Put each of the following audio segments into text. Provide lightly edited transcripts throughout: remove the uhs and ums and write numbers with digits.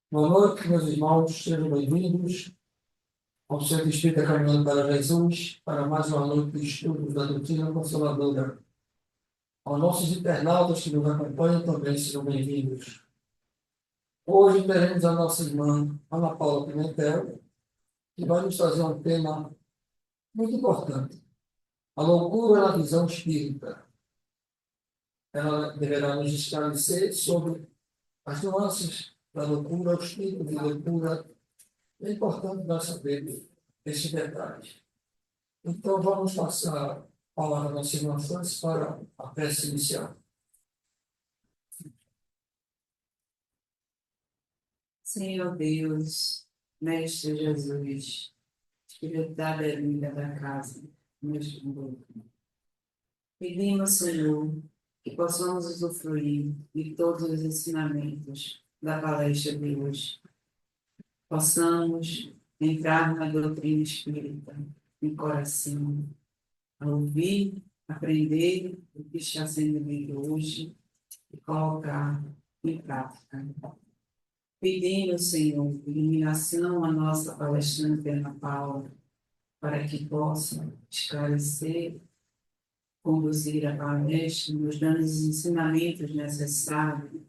Boa noite, meus irmãos, sejam bem-vindos ao Centro Espírita Caminhando para Jesus, para mais uma noite de estudos da doutrina consoladora. Aos nossos internautas que nos acompanham também sejam bem-vindos. Hoje teremos a nossa irmã Ana Paula Pimentel, que vai nos trazer um tema muito importante: a loucura na visão espírita. Ela deverá nos esclarecer sobre as nuances da loucura, o espírito de loucura. É importante nós sabermos esses detalhes. Então, vamos passar a palavra da Senhora Francis para a prece inicial. Senhor Deus, Mestre Jesus, Espírito da Belinda da casa, Mestre Bruno, pedimos, Senhor, que possamos usufruir de todos os ensinamentos da palestra de hoje. Possamos entrar na doutrina espírita em coração, a ouvir, aprender o que está sendo dito hoje e colocar em prática. Pedimos, Senhor, iluminação à nossa palestrante Ana Paula, para que possa esclarecer, conduzir a palestra, nos dando os ensinamentos necessários,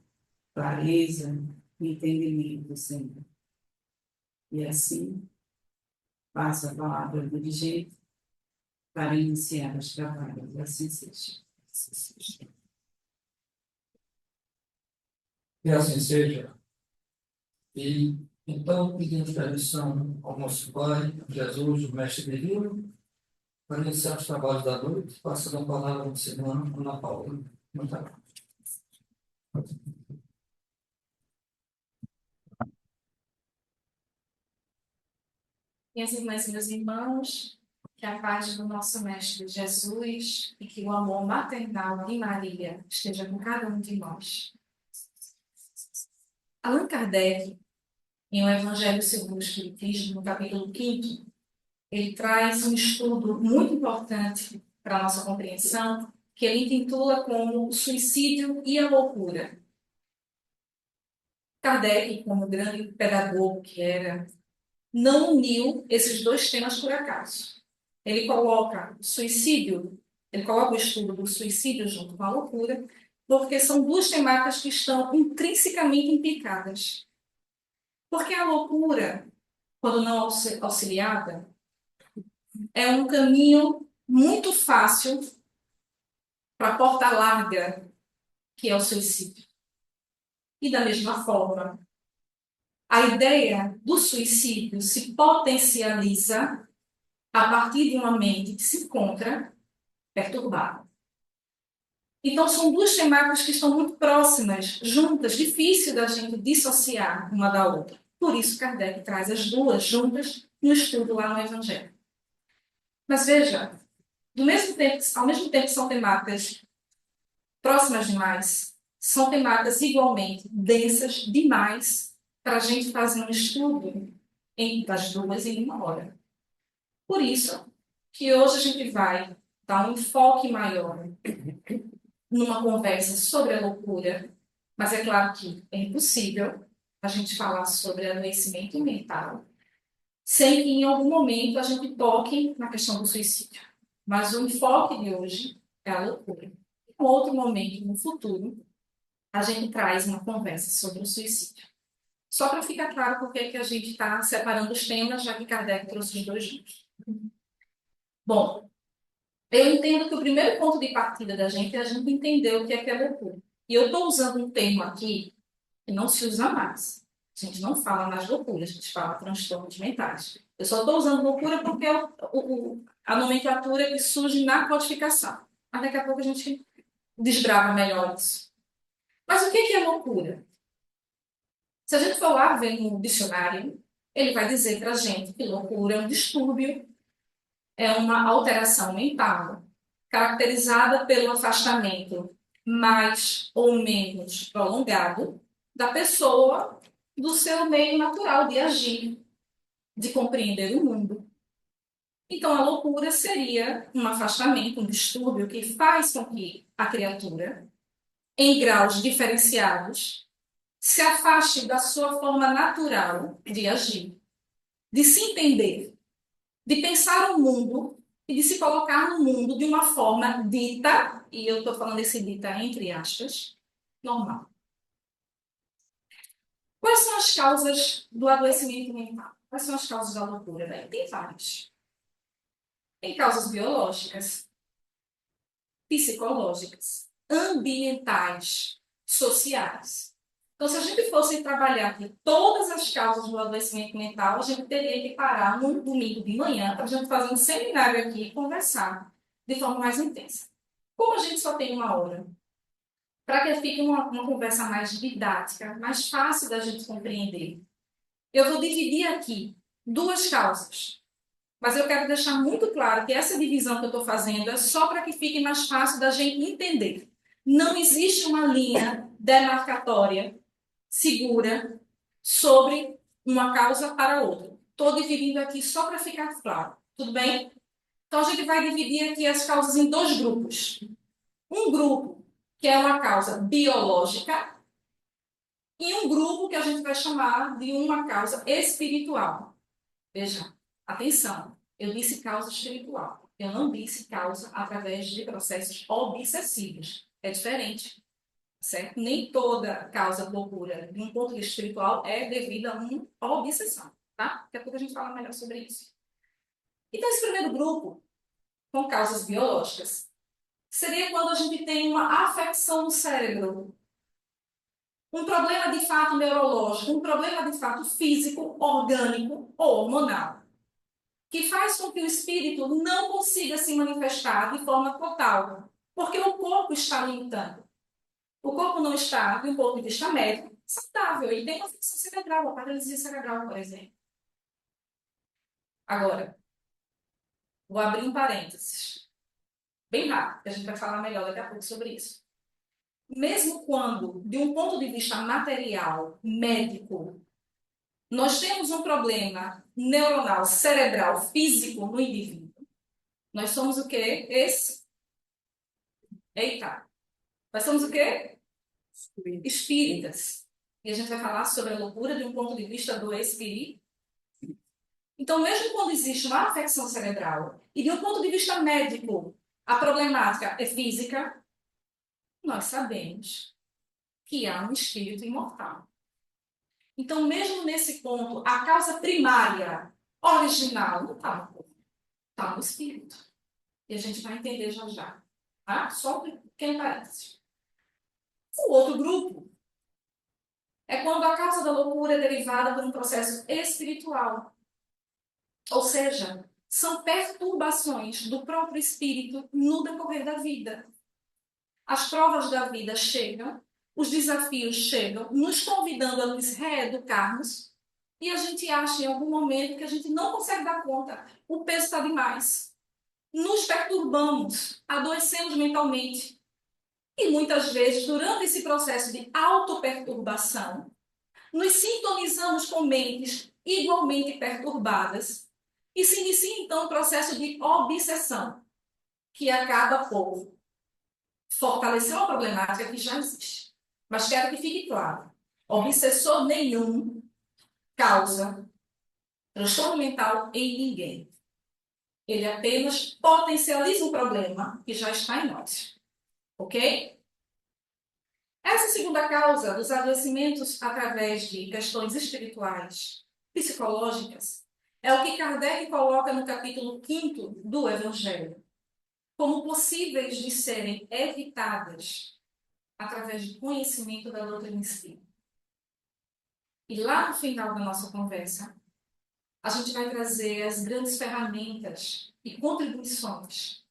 clareza e entendimento, Senhor. E assim, passa a palavra do dirigente para iniciar os trabalhos. Assim seja. Que assim seja. E então pedimos permissão ao nosso Pai, Jesus, o Mestre Divino, para iniciar os trabalhos da noite, passando a palavra de semana Ana Paula. Muito obrigado. Minhas irmãs e meus irmãos, que a paz do nosso Mestre Jesus e que o amor maternal de Maria esteja com cada um de nós. Allan Kardec, em O Evangelho segundo o Espiritismo, no capítulo 5º, ele traz um estudo muito importante para a nossa compreensão, que ele intitula como o suicídio e a loucura. Kardec, como grande pedagogo que era, não uniu esses dois temas por acaso. Ele coloca o suicídio, ele coloca o estudo do suicídio junto com a loucura, porque são duas temáticas que estão intrinsecamente implicadas. Porque a loucura, quando não auxiliada, é um caminho muito fácil para a porta larga, que é o suicídio. E da mesma forma, a ideia do suicídio se potencializa a partir de uma mente que se encontra perturbada. Então, são duas temáticas que estão muito próximas, juntas, difícil da gente dissociar uma da outra. Por isso, Kardec traz as duas juntas no estudo lá no Evangelho. Mas veja, ao mesmo tempo que são temáticas próximas demais, são temáticas igualmente densas demais para a gente fazer um estudo das duas em uma hora. Por isso que hoje a gente vai dar um enfoque maior numa conversa sobre a loucura, mas é claro que é impossível a gente falar sobre adoecimento mental sem que em algum momento a gente toque na questão do suicídio. Mas o enfoque de hoje é a loucura. Em outro momento, no futuro, a gente traz uma conversa sobre o suicídio. Só para ficar claro por que a gente está separando os temas, já que Kardec trouxe os dois juntos. Bom, eu entendo que o primeiro ponto de partida da gente é a gente entender o que é loucura. E eu estou usando um termo aqui que não se usa mais. A gente não fala mais loucura, a gente fala transtornos mentais. Eu só estou usando loucura porque é a nomenclatura que surge na codificação. Mas daqui a pouco a gente desbrava melhor isso. Mas o que é loucura? Se a gente for lá ver no dicionário, ele vai dizer para a gente que loucura é um distúrbio, é uma alteração mental, caracterizada pelo afastamento mais ou menos prolongado da pessoa do seu meio natural de agir, de compreender o mundo. Então, a loucura seria um afastamento, um distúrbio que faz com que a criatura, em graus diferenciados, se afaste da sua forma natural de agir, de se entender, de pensar o mundo e de se colocar no mundo de uma forma dita, e eu estou falando esse dita entre aspas, normal. Quais são as causas do adoecimento mental? Quais são as causas da loucura? Bem, tem várias. Tem causas biológicas, psicológicas, ambientais, sociais. Então, se a gente fosse trabalhar aqui todas as causas do adoecimento mental, a gente teria que parar num domingo de manhã para a gente fazer um seminário aqui e conversar de forma mais intensa. Como a gente só tem uma hora, para que fique uma conversa mais didática, mais fácil da gente compreender, eu vou dividir aqui duas causas. Mas eu quero deixar muito claro que essa divisão que eu estou fazendo é só para que fique mais fácil da gente entender. Não existe uma linha demarcatória segura sobre uma causa para outra. Estou dividindo aqui só para ficar claro. Tudo bem? Então, a gente vai dividir aqui as causas em dois grupos. Um grupo que é uma causa biológica e um grupo que a gente vai chamar de uma causa espiritual. Veja, atenção, eu disse causa espiritual. Eu não disse causa através de processos obsessivos. É diferente, certo? Nem toda causa de loucura, de um ponto de vista espiritual, é devida a uma obsessão, tá? Daqui a pouco a gente fala melhor sobre isso. Então, esse primeiro grupo, com causas biológicas, seria quando a gente tem uma afecção no cérebro, um problema de fato neurológico, um problema de fato físico, orgânico ou hormonal, que faz com que o espírito não consiga se manifestar de forma total, porque o corpo está limitando. O corpo não está, de um ponto de vista médico, saudável. Ele tem uma função cerebral, a paralisia cerebral, por exemplo. Agora, vou abrir um parênteses, bem rápido, que a gente vai falar melhor daqui a pouco sobre isso. Mesmo quando, de um ponto de vista material, médico, nós temos um problema neuronal, cerebral, físico no indivíduo, nós somos o quê? Eita! Nós somos o quê? Espíritas. E a gente vai falar sobre a loucura de um ponto de vista do espírito. Então, mesmo quando existe uma afecção cerebral e de um ponto de vista médico, a problemática é física, nós sabemos que há um espírito imortal. Então, mesmo nesse ponto, a causa primária, original, não está no corpo, está no espírito. E a gente vai entender já já. Tá? Só um pequeno parênteses. O outro grupo é quando a causa da loucura é derivada por um processo espiritual. Ou seja, são perturbações do próprio espírito no decorrer da vida. As provas da vida chegam, os desafios chegam, nos convidando a nos reeducarmos, e a gente acha em algum momento que a gente não consegue dar conta, o peso está demais. Nos perturbamos, adoecemos mentalmente. E muitas vezes, durante esse processo de autoperturbação, nos sintonizamos com mentes igualmente perturbadas e se inicia então o processo de obsessão, que acaba por fortalecer uma problemática que já existe. Mas quero que fique claro, obsessor nenhum causa transtorno mental em ninguém. Ele apenas potencializa um problema que já está em nós. Ok? Essa segunda causa dos adoecimentos através de questões espirituais, psicológicas, é o que Kardec coloca no capítulo 5º do Evangelho, como possíveis de serem evitadas através do conhecimento da doutrina espírita. E lá no final da nossa conversa, a gente vai trazer as grandes ferramentas e contribuições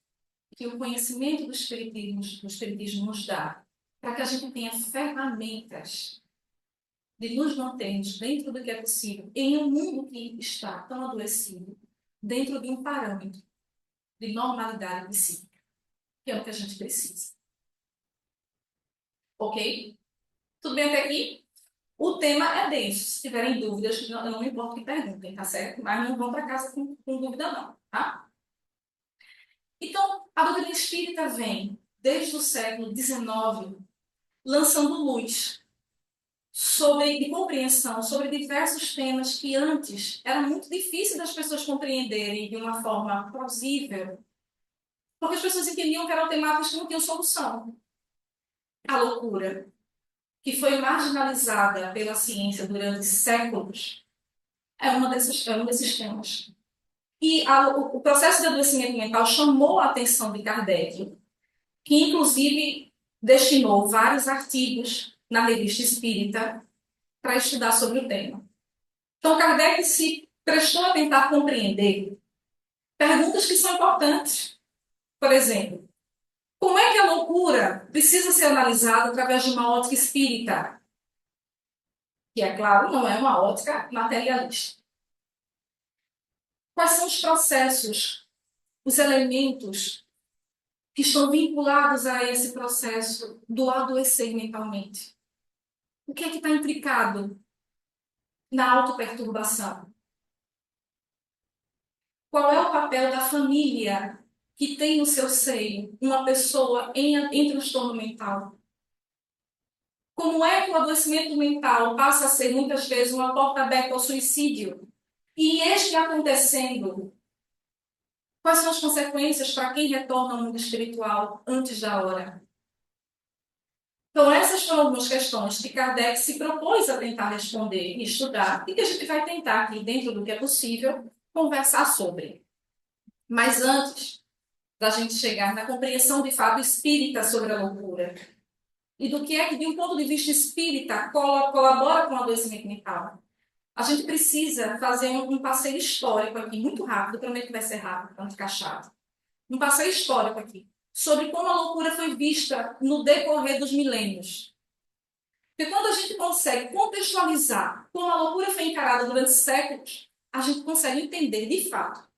que o conhecimento do espiritismo nos dá, para que a gente tenha ferramentas de nos mantermos dentro do que é possível, em um mundo que está tão adoecido, dentro de um parâmetro de normalidade psíquica, que é o que a gente precisa. Ok? Tudo bem até aqui? O tema é denso. Se tiverem dúvidas, eu não me importo que perguntem, tá certo? Mas não vão para casa com dúvida não, tá? Então, a doutrina espírita vem, desde o século XIX, lançando luz de compreensão sobre diversos temas que antes era muito difícil das pessoas compreenderem de uma forma plausível, porque as pessoas entendiam que eram temáticas que não tinham solução. A loucura, que foi marginalizada pela ciência durante séculos, é um desses temas. E o processo de adoecimento mental chamou a atenção de Kardec, que inclusive destinou vários artigos na Revista Espírita para estudar sobre o tema. Então, Kardec se prestou a tentar compreender perguntas que são importantes. Por exemplo, como é que a loucura precisa ser analisada através de uma ótica espírita? Que, é claro, não é uma ótica materialista. Quais são os processos, os elementos que estão vinculados a esse processo do adoecer mentalmente? O que é que está implicado na autoperturbação? Qual é o papel da família que tem no seu seio uma pessoa em transtorno mental? Como é que o adoecimento mental passa a ser, muitas vezes, uma porta aberta ao suicídio? E este acontecendo, quais são as consequências para quem retorna ao mundo espiritual antes da hora? Então, essas foram algumas questões que Kardec se propôs a tentar responder e estudar, e que a gente vai tentar aqui, dentro do que é possível, conversar sobre. Mas antes da gente chegar na compreensão de fato espírita sobre a loucura, e do que é que, de um ponto de vista espírita, colabora com o adoecimento mental, a gente precisa fazer um passeio histórico aqui, muito rápido, prometo que vai ser rápido, para não ficar chato. Um passeio histórico aqui, sobre como a loucura foi vista no decorrer dos milênios. Porque quando a gente consegue contextualizar como a loucura foi encarada durante séculos, a gente consegue entender, de fato,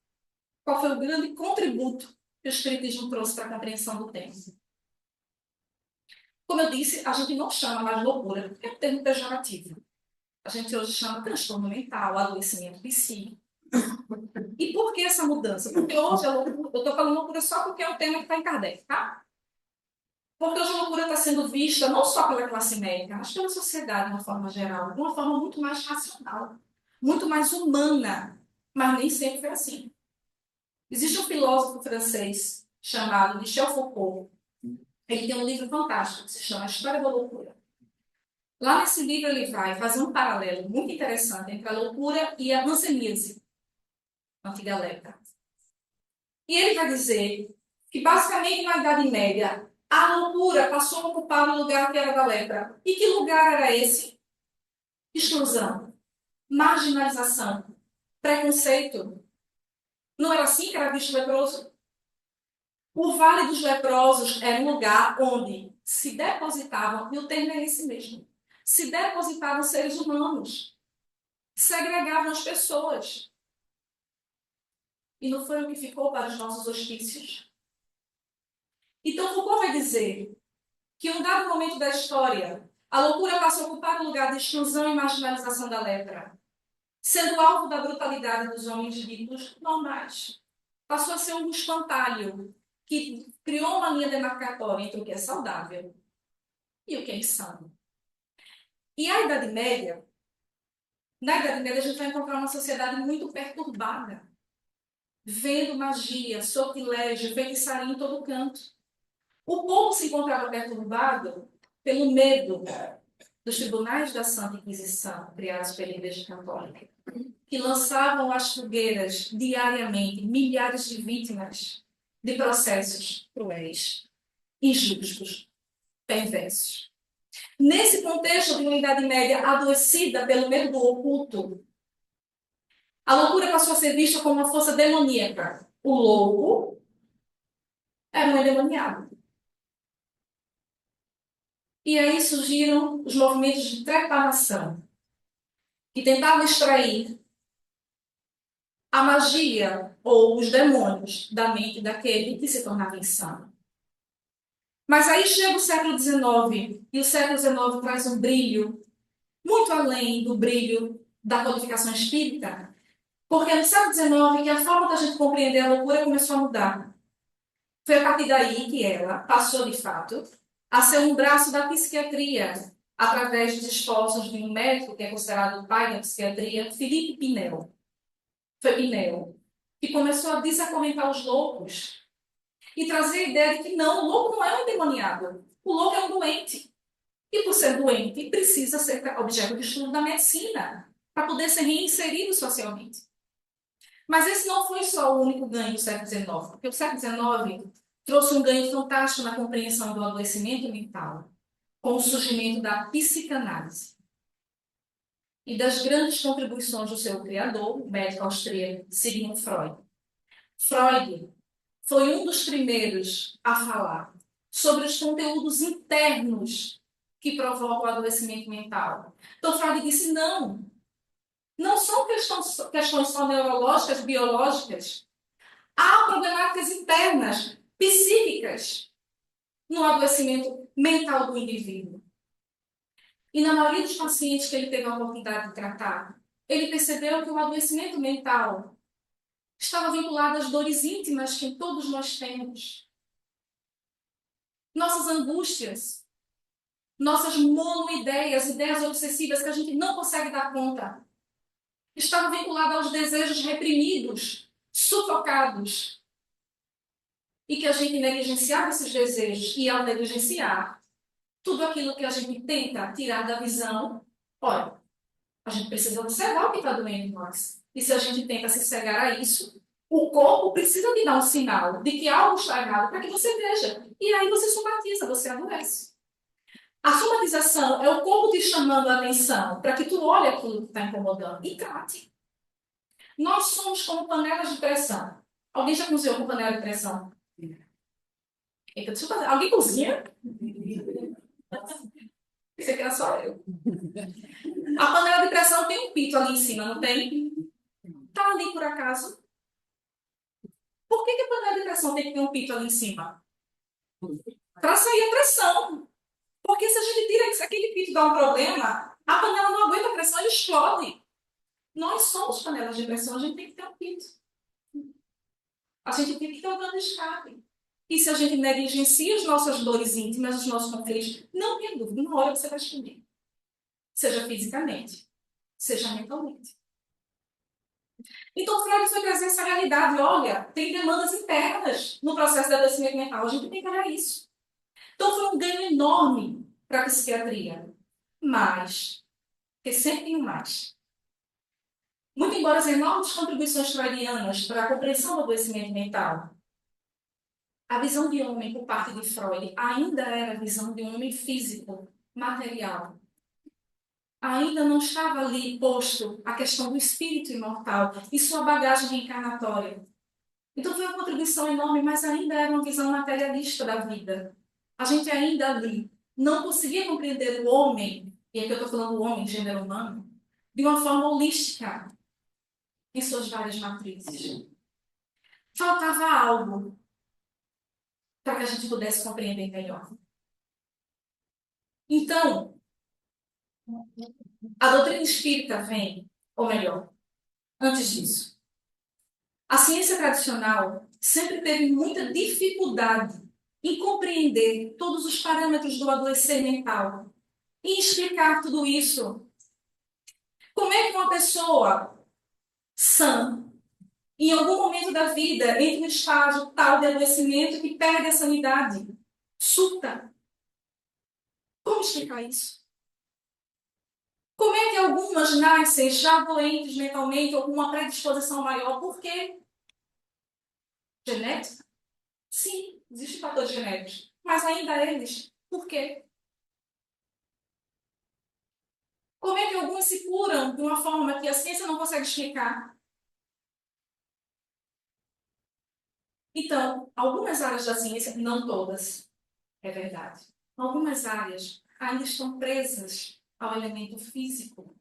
qual foi o grande contributo que o Espiritismo trouxe para a compreensão do tema. Como eu disse, a gente não chama mais de loucura, porque é um termo pejorativo. A gente hoje chama transtorno mental, adoecimento psíquico. E por que essa mudança? Porque hoje a loucura, eu estou falando loucura só porque é um tema que está em Kardec, tá? Porque hoje a loucura está sendo vista não só pela classe médica, mas pela sociedade de uma forma geral, de uma forma muito mais racional, muito mais humana, mas nem sempre foi assim. Existe um filósofo francês chamado Michel Foucault. Ele tem um livro fantástico que se chama A História da Loucura. Lá nesse livro ele vai fazer um paralelo muito interessante entre a loucura e a hanseníase, a antiga lepra. E ele vai dizer que basicamente na Idade Média a loucura passou a ocupar o lugar que era da lepra. E que lugar era esse? Exclusão, marginalização, preconceito. Não era assim que era visto o leproso? O Vale dos Leprosos era um lugar onde se depositavam, e o termo é esse mesmo, se depositavam seres humanos, segregavam as pessoas. E não foi o que ficou para os nossos hospícios. Então, Foucault vai dizer que em um dado momento da história, a loucura passou a ocupar o lugar de exclusão e marginalização da lepra, sendo alvo da brutalidade dos homens ditos normais. Passou a ser um espantalho que criou uma linha demarcatória entre o que é saudável e o que é insano. E a Idade Média, na Idade Média a gente vai encontrar uma sociedade muito perturbada, vendo magia, sortilégio, feitiçaria em todo canto. O povo se encontrava perturbado pelo medo dos tribunais da Santa Inquisição, criados pela Igreja Católica, que lançavam às fogueiras diariamente milhares de vítimas de processos cruéis, injustos, perversos. Nesse contexto de uma Idade Média adoecida pelo medo do oculto, a loucura passou a ser vista como uma força demoníaca. O louco era um endemoniado. E aí surgiram os movimentos de trepanação, que tentavam extrair a magia ou os demônios da mente daquele que se tornava insano. Mas aí chega o século XIX, e o século XIX traz um brilho muito além do brilho da codificação espírita, porque no século XIX que a forma da gente compreender a loucura começou a mudar. Foi a partir daí que ela passou, de fato, a ser um braço da psiquiatria, através dos esforços de um médico que é considerado o pai da psiquiatria, Felipe Pinel. Foi Pinel, que começou a desacorrentar os loucos e trazer a ideia de que não, o louco não é um endemoniado, o louco é um doente. E por ser doente, precisa ser objeto de estudo da medicina, para poder ser reinserido socialmente. Mas esse não foi só o único ganho do século XIX, porque o século XIX trouxe um ganho fantástico na compreensão do adoecimento mental, com o surgimento da psicanálise. E das grandes contribuições do seu criador, o médico austríaco Sigmund Freud. Freud foi um dos primeiros a falar sobre os conteúdos internos que provocam o adoecimento mental. Então, Freud disse, não são questões só neurológicas, biológicas. Há problemáticas internas, psíquicas, no adoecimento mental do indivíduo. E na maioria dos pacientes que ele teve a oportunidade de tratar, ele percebeu que o adoecimento mental estava vinculado às dores íntimas que todos nós temos. Nossas angústias, nossas monoideias, ideias obsessivas que a gente não consegue dar conta, estavam vinculadas aos desejos reprimidos, sufocados, e que a gente negligenciava esses desejos, e ao negligenciar, tudo aquilo que a gente tenta tirar da visão, olha, a gente precisa observar o que está doendo em nós. E se a gente tenta se cegar a isso, o corpo precisa te dar um sinal de que algo está errado para que você veja. E aí você somatiza, você adoece. A somatização é o corpo te chamando a atenção para que tu olhe aquilo que está incomodando e trate. Nós somos como panelas de pressão. Alguém já cozinhou com panela de pressão? Eita, deixa eu fazer. Alguém cozinha? Pensei que era só eu. A panela de pressão tem um pito ali em cima, não tem? Está ali por acaso? Por que a panela de pressão tem que ter um pito ali em cima? Para sair a pressão. Porque se a gente tira se aquele pito dá um problema, a panela não aguenta a pressão, ela explode. Nós somos panelas de pressão, a gente tem que ter um pito. A gente tem que ter um plano de escape. E se a gente negligencia as nossas dores íntimas, os nossos conflitos, não tenha dúvida, uma hora você vai explodir. Seja fisicamente, seja mentalmente. Então, Freud foi trazer essa realidade. Olha, tem demandas internas no processo de adoecimento mental. A gente tem que olhar isso. Então, foi um ganho enorme para a psiquiatria. Mas, porque sempre tem um mais. Muito embora as enormes contribuições freudianas para a compreensão do adoecimento mental, a visão de homem por parte de Freud ainda era a visão de um homem físico, material. Ainda não estava ali posto a questão do espírito imortal e sua bagagem reencarnatória. Então foi uma contribuição enorme, mas ainda era uma visão materialista da vida. A gente ainda ali não conseguia compreender o homem, e aqui eu estou falando do homem, gênero humano, de uma forma holística em suas várias matrizes. Faltava algo para que a gente pudesse compreender melhor. Então, a doutrina espírita vem, ou melhor, antes disso, a ciência tradicional sempre teve muita dificuldade em compreender todos os parâmetros do adoecer mental e explicar tudo isso. Como é que uma pessoa sã, em algum momento da vida, entra no estágio tal de adoecimento que perde a sanidade, surta? Como explicar isso? Como é que algumas nascem já doentes mentalmente ou com uma predisposição maior? Por quê? Genética? Sim, existem fatores genéticos. Mas ainda eles, por quê? Como é que alguns se curam de uma forma que a ciência não consegue explicar? Então, algumas áreas da ciência, não todas, é verdade. Algumas áreas ainda estão presas ao elemento físico,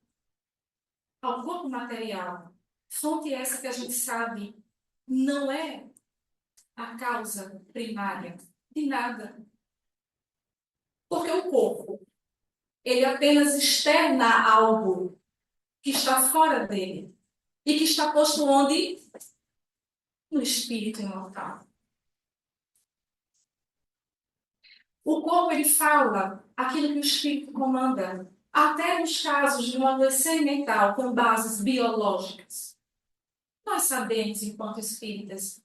ao corpo material. Fonte essa que a gente sabe não é a causa primária de nada. Porque o corpo, ele apenas externa algo que está fora dele e que está posto onde? No espírito imortal. O corpo, ele fala aquilo que o espírito comanda. Até nos casos de uma adoecimento mental com bases biológicas. Nós sabemos, enquanto espíritas,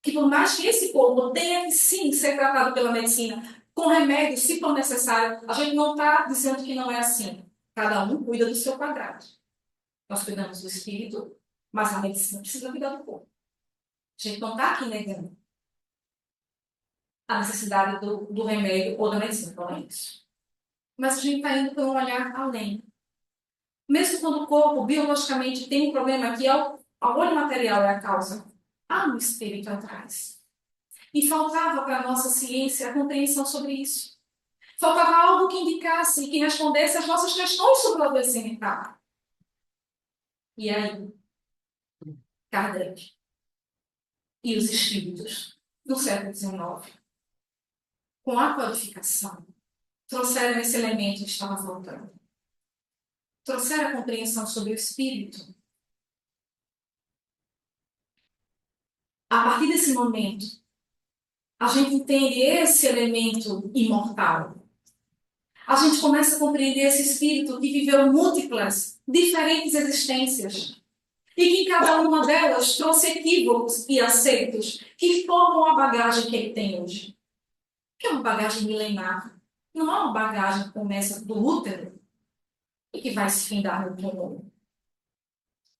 que por mais que esse corpo tenha que sim ser tratado pela medicina com remédios, se for necessário, a gente não está dizendo que não é assim. Cada um cuida do seu quadrado. Nós cuidamos do espírito, mas a medicina precisa cuidar do corpo. A gente não está aqui negando a necessidade do remédio ou da medicina, não é isso. Mas a gente está indo para um olhar além. Mesmo quando o corpo biologicamente tem um problema que o olho material é a causa, há um espírito atrás. E faltava para a nossa ciência a compreensão sobre isso. Faltava algo que indicasse, que respondesse às nossas questões sobre o adoecimento mental. E aí, Kardec e os espíritos do século XIX, com a codificação, trouxeram esse elemento que estava faltando. Trouxeram a compreensão sobre o espírito. A partir desse momento, a gente entende esse elemento imortal. A gente começa a compreender esse espírito que viveu múltiplas, diferentes existências. E que em cada uma delas trouxe equívocos e acertos que formam a bagagem que ele tem hoje. Que é uma bagagem milenar. Não é uma bagagem que começa do útero e que vai se findar no túmulo.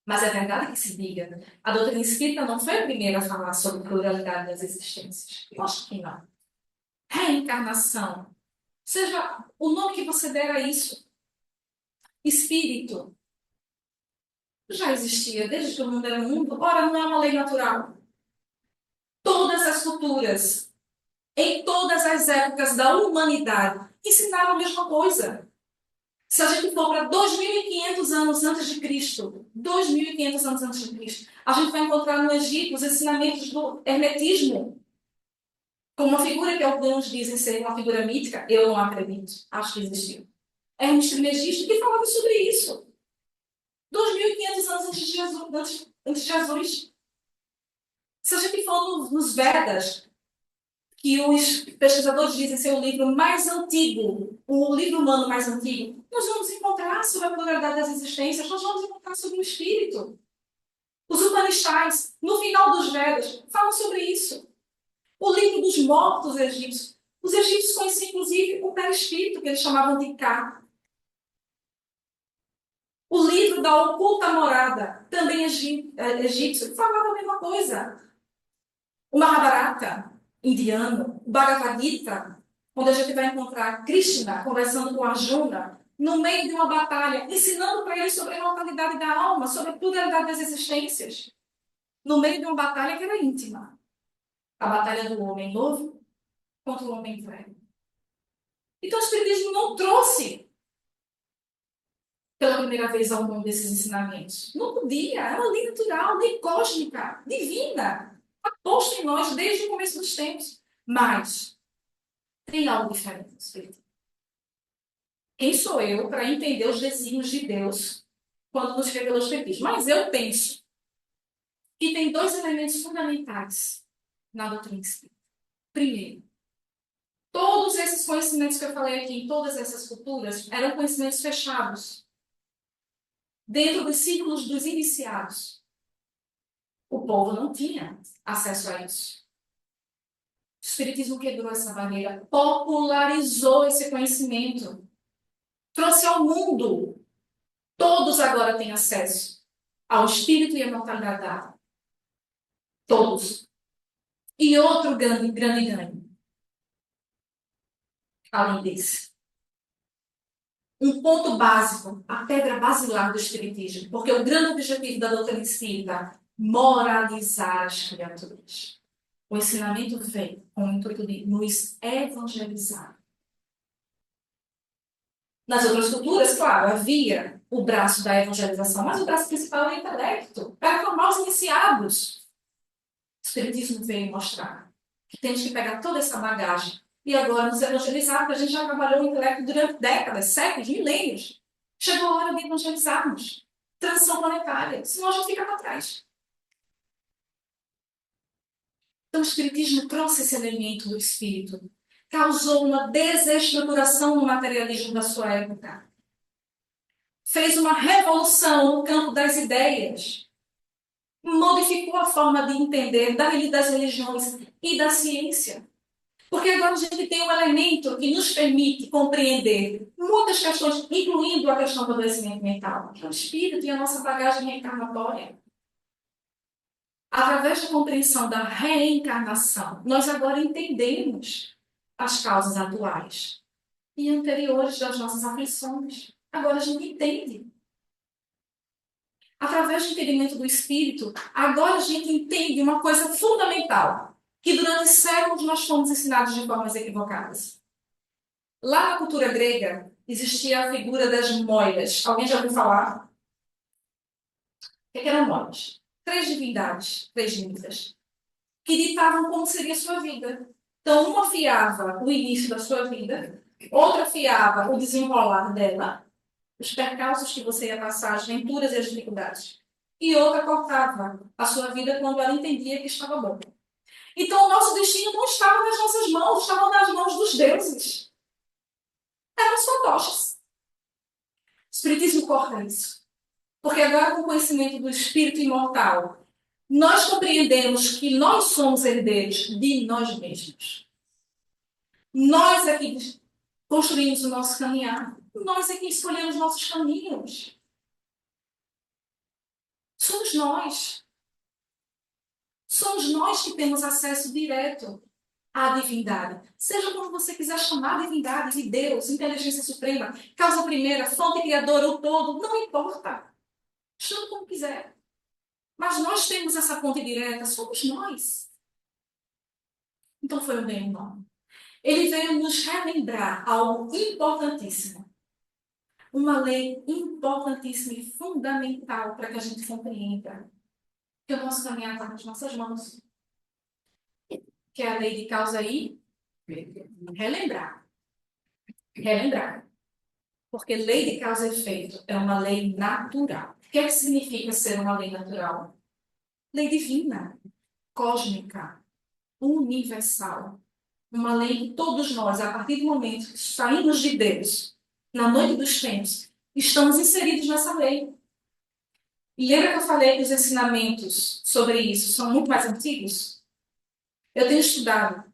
Mas é verdade que se diga, a doutrina espírita não foi a primeira a falar sobre pluralidade das existências. Eu acho que não. Reencarnação. Seja o nome que você der a isso. Espírito. Já existia desde que o mundo era mundo. Ora, não é uma lei natural. Todas as culturas, em todas as épocas da humanidade, ensinaram a mesma coisa. Se a gente for para 2.500 anos antes de Cristo, 2.500 anos antes de Cristo, a gente vai encontrar no Egito os ensinamentos do hermetismo, com uma figura que alguns dizem ser uma figura mítica. Eu não acredito, acho que existiu. Hermes Trismegisto, que falava sobre isso. 2.500 anos antes de Jesus. Se a gente for nos Vedas, que os pesquisadores dizem ser o livro mais antigo, o livro humano mais antigo, nós vamos encontrar sobre a pluralidade das existências, nós vamos encontrar sobre o espírito. Os Upanishads, no final dos Vedas, falam sobre isso. O livro dos mortos egípcios. Os egípcios conheciam, inclusive, o perispírito, que eles chamavam de Ka. O livro da oculta morada, também egípcio, falava a mesma coisa. O Mahabharata, indiano, o Bhagavad Gita, onde a gente vai encontrar Krishna conversando com Arjuna, no meio de uma batalha, ensinando para ele sobre a imortalidade da alma, sobre a pluralidade das existências. No meio de uma batalha que era íntima. A batalha do homem novo contra o homem velho. Então o Espiritismo não trouxe pela primeira vez ao mundo esses ensinamentos. Não podia, é uma lei natural, lei cósmica, divina, posta em nós desde o começo dos tempos. Mas tem algo diferente no Espiritismo. Quem sou eu para entender os desígnios de Deus quando nos revelou o Espiritismo? Mas eu penso que tem dois elementos fundamentais na doutrina espírita. Primeiro, todos esses conhecimentos que eu falei aqui em todas essas culturas eram conhecimentos fechados, dentro dos círculos dos iniciados. O povo não tinha acesso a isso. O Espiritismo quebrou essa barreira, popularizou esse conhecimento, trouxe ao mundo. Todos agora têm acesso ao Espírito e à mortalidade da alma. Todos. E outro grande ganho, além desse. Um ponto básico, a pedra basilar do Espiritismo, porque o grande objetivo da doutrina espírita, moralizar as criaturas. O ensinamento vem com o intuito de nos evangelizar. Nas outras culturas, claro, havia o braço da evangelização, mas o braço principal era o intelecto, para formar os iniciados. O Espiritismo veio mostrar que temos que pegar toda essa bagagem e agora nos evangelizar, porque a gente já trabalhou o intelecto durante décadas, séculos, milênios. Chegou a hora de evangelizarmos. Transição planetária, senão a gente fica para trás. Então o Espiritismo trouxe esse elemento do espírito. causou uma desestruturação no materialismo da sua época. Fez uma revolução no campo das ideias. Modificou a forma de entender das religiões e da ciência. Porque agora a gente tem um elemento que nos permite compreender muitas questões, incluindo a questão do adoecimento mental, que é o espírito e a nossa bagagem reencarnatória. Através da compreensão da reencarnação, nós agora entendemos as causas atuais e anteriores das nossas aflições. Agora a gente entende. Através do entendimento do espírito, agora a gente entende uma coisa fundamental, que durante séculos nós fomos ensinados de formas equivocadas. Lá na cultura grega, existia a figura das moiras. Alguém já ouviu falar? O que eram moiras? 3 divindades, 3 níveas, que ditavam como seria a sua vida. Então, uma fiava o início da sua vida, outra fiava o desenrolar dela, os percalços que você ia passar, as venturas e as dificuldades. E outra cortava a sua vida quando ela entendia que estava bom. Então, o nosso destino não estava nas nossas mãos, estava nas mãos dos deuses. Eram os fantoches. O Espiritismo corta isso. Porque agora, com o conhecimento do espírito imortal, nós compreendemos que nós somos herdeiros de nós mesmos. Nós é que construímos o nosso caminhar. Nós é que escolhemos nossos caminhos. Somos nós. Somos nós que temos acesso direto à divindade. Seja como você quiser chamar a divindade, de Deus, inteligência suprema, causa primeira, fonte criadora, o todo, não importa. Chame como quiser. Mas nós temos essa ponte direta, somos nós. Então foi um bem nome. Ele veio nos relembrar algo importantíssimo. Uma lei importantíssima e fundamental para que a gente compreenda que o nosso caminhar está nas nossas mãos. Que é a lei de causa e relembrar. Relembrar. Porque lei de causa e efeito é uma lei natural. O que é que significa ser uma lei natural? Lei divina, cósmica, universal. Uma lei que todos nós, a partir do momento que saímos de Deus, na noite dos tempos, estamos inseridos nessa lei. E lembra que eu falei que os ensinamentos sobre isso são muito mais antigos? Eu tenho estudado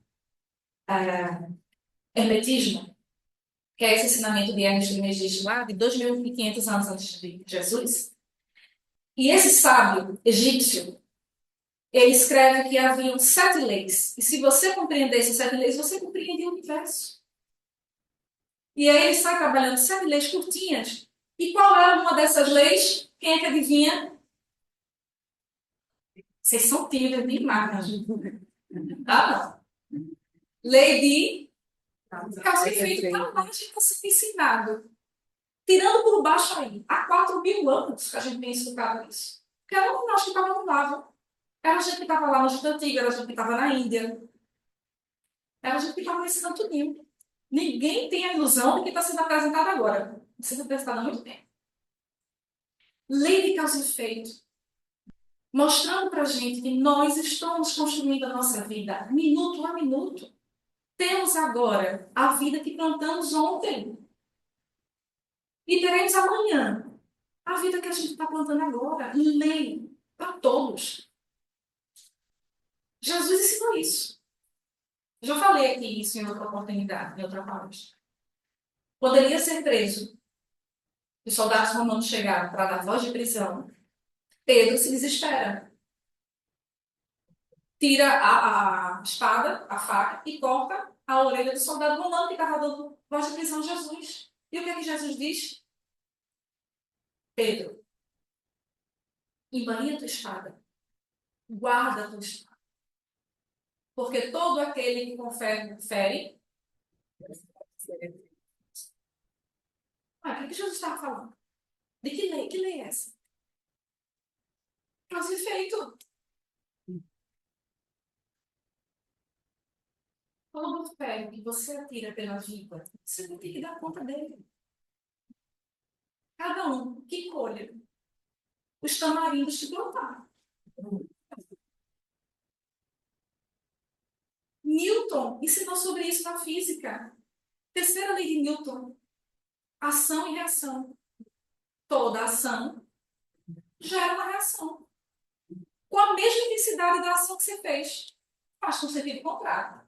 Hermetismo, que é esse ensinamento de Hermes Trismegisto lá, de 2.500 anos antes de Jesus. E esse sábio egípcio, ele escreve que haviam 7 leis. E se você compreender essas 7 leis, você compreende o universo. E aí ele sai trabalhando 7 leis curtinhas. E qual era uma dessas leis? Quem é que adivinha? Vocês são tímidos demais. Ah, não. Lei de causa e efeito. Então, a gente está sendo ensinado. Tirando por baixo aí, há 4.000 anos que a gente tem escutado isso. Porque era nós que estávamos lá. Era a gente que estava lá no Egito Antigo, era a gente que estava na Índia. Era a gente que estava nesse canto ninho. Ninguém tem a ilusão de que está sendo apresentado agora. Está sendo apresentado há muito tempo. Lei de causa e efeito. Mostrando para a gente que nós estamos construindo a nossa vida minuto a minuto. Temos agora a vida que plantamos ontem. E teremos amanhã a vida que a gente está plantando agora. Lei para todos. Jesus ensinou isso. Já falei aqui isso em outra oportunidade, em outra palestra. Poderia ser preso. Os soldados romanos chegaram para dar voz de prisão. Pedro se desespera. Tira a espada, a faca, e corta a orelha do soldado romano que estava dando voz de prisão a Jesus. E o que é que Jesus diz? Pedro, embainha a tua espada. Guarda a tua espada. Porque todo aquele que confere. O que Jesus estava falando? De que lei? Que lei é essa? Causa e efeito. Todo ferro que você atira pela vida, você vai ter que dar conta dele. Cada um que colha os tamarindos que plantar. Newton ensinou sobre isso na física. Terceira lei de Newton. Ação e reação. Toda ação gera uma reação. Com a mesma intensidade da ação que você fez. Mas no sentido contrário.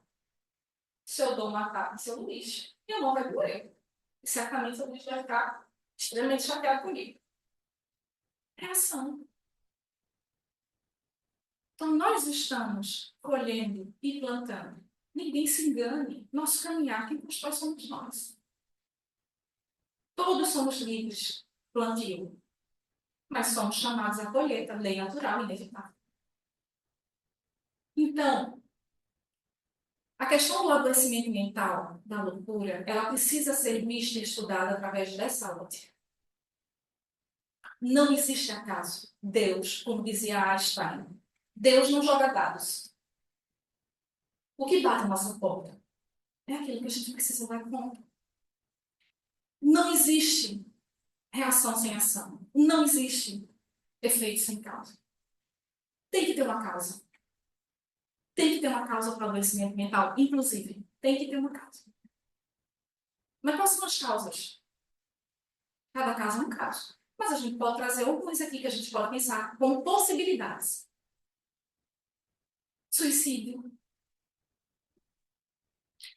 Se eu dou uma tapa em seu Luiz, meu irmão vai doer. E certamente seu Luiz vai ficar extremamente chateado comigo. Reação. Então, nós estamos colhendo e plantando. Ninguém se engane. Nosso caminhar, quem constrói somos nós. Todos somos livres, plantio. Mas somos chamados à colheita, lei natural e inevitável. Então, a questão do adoecimento mental, da loucura, ela precisa ser vista e estudada através dessa ótica. Não existe acaso. Deus, como dizia Einstein, Deus não joga dados. O que bate na nossa porta é aquilo que a gente precisa dar conta. Não existe reação sem ação. Não existe efeito sem causa. Tem que ter uma causa. Tem que ter uma causa para o adoecimento mental, inclusive. Tem que ter uma causa. Mas quais são as causas? Cada caso é um caso. Mas a gente pode trazer algumas aqui que a gente pode pensar como possibilidades. Suicídio.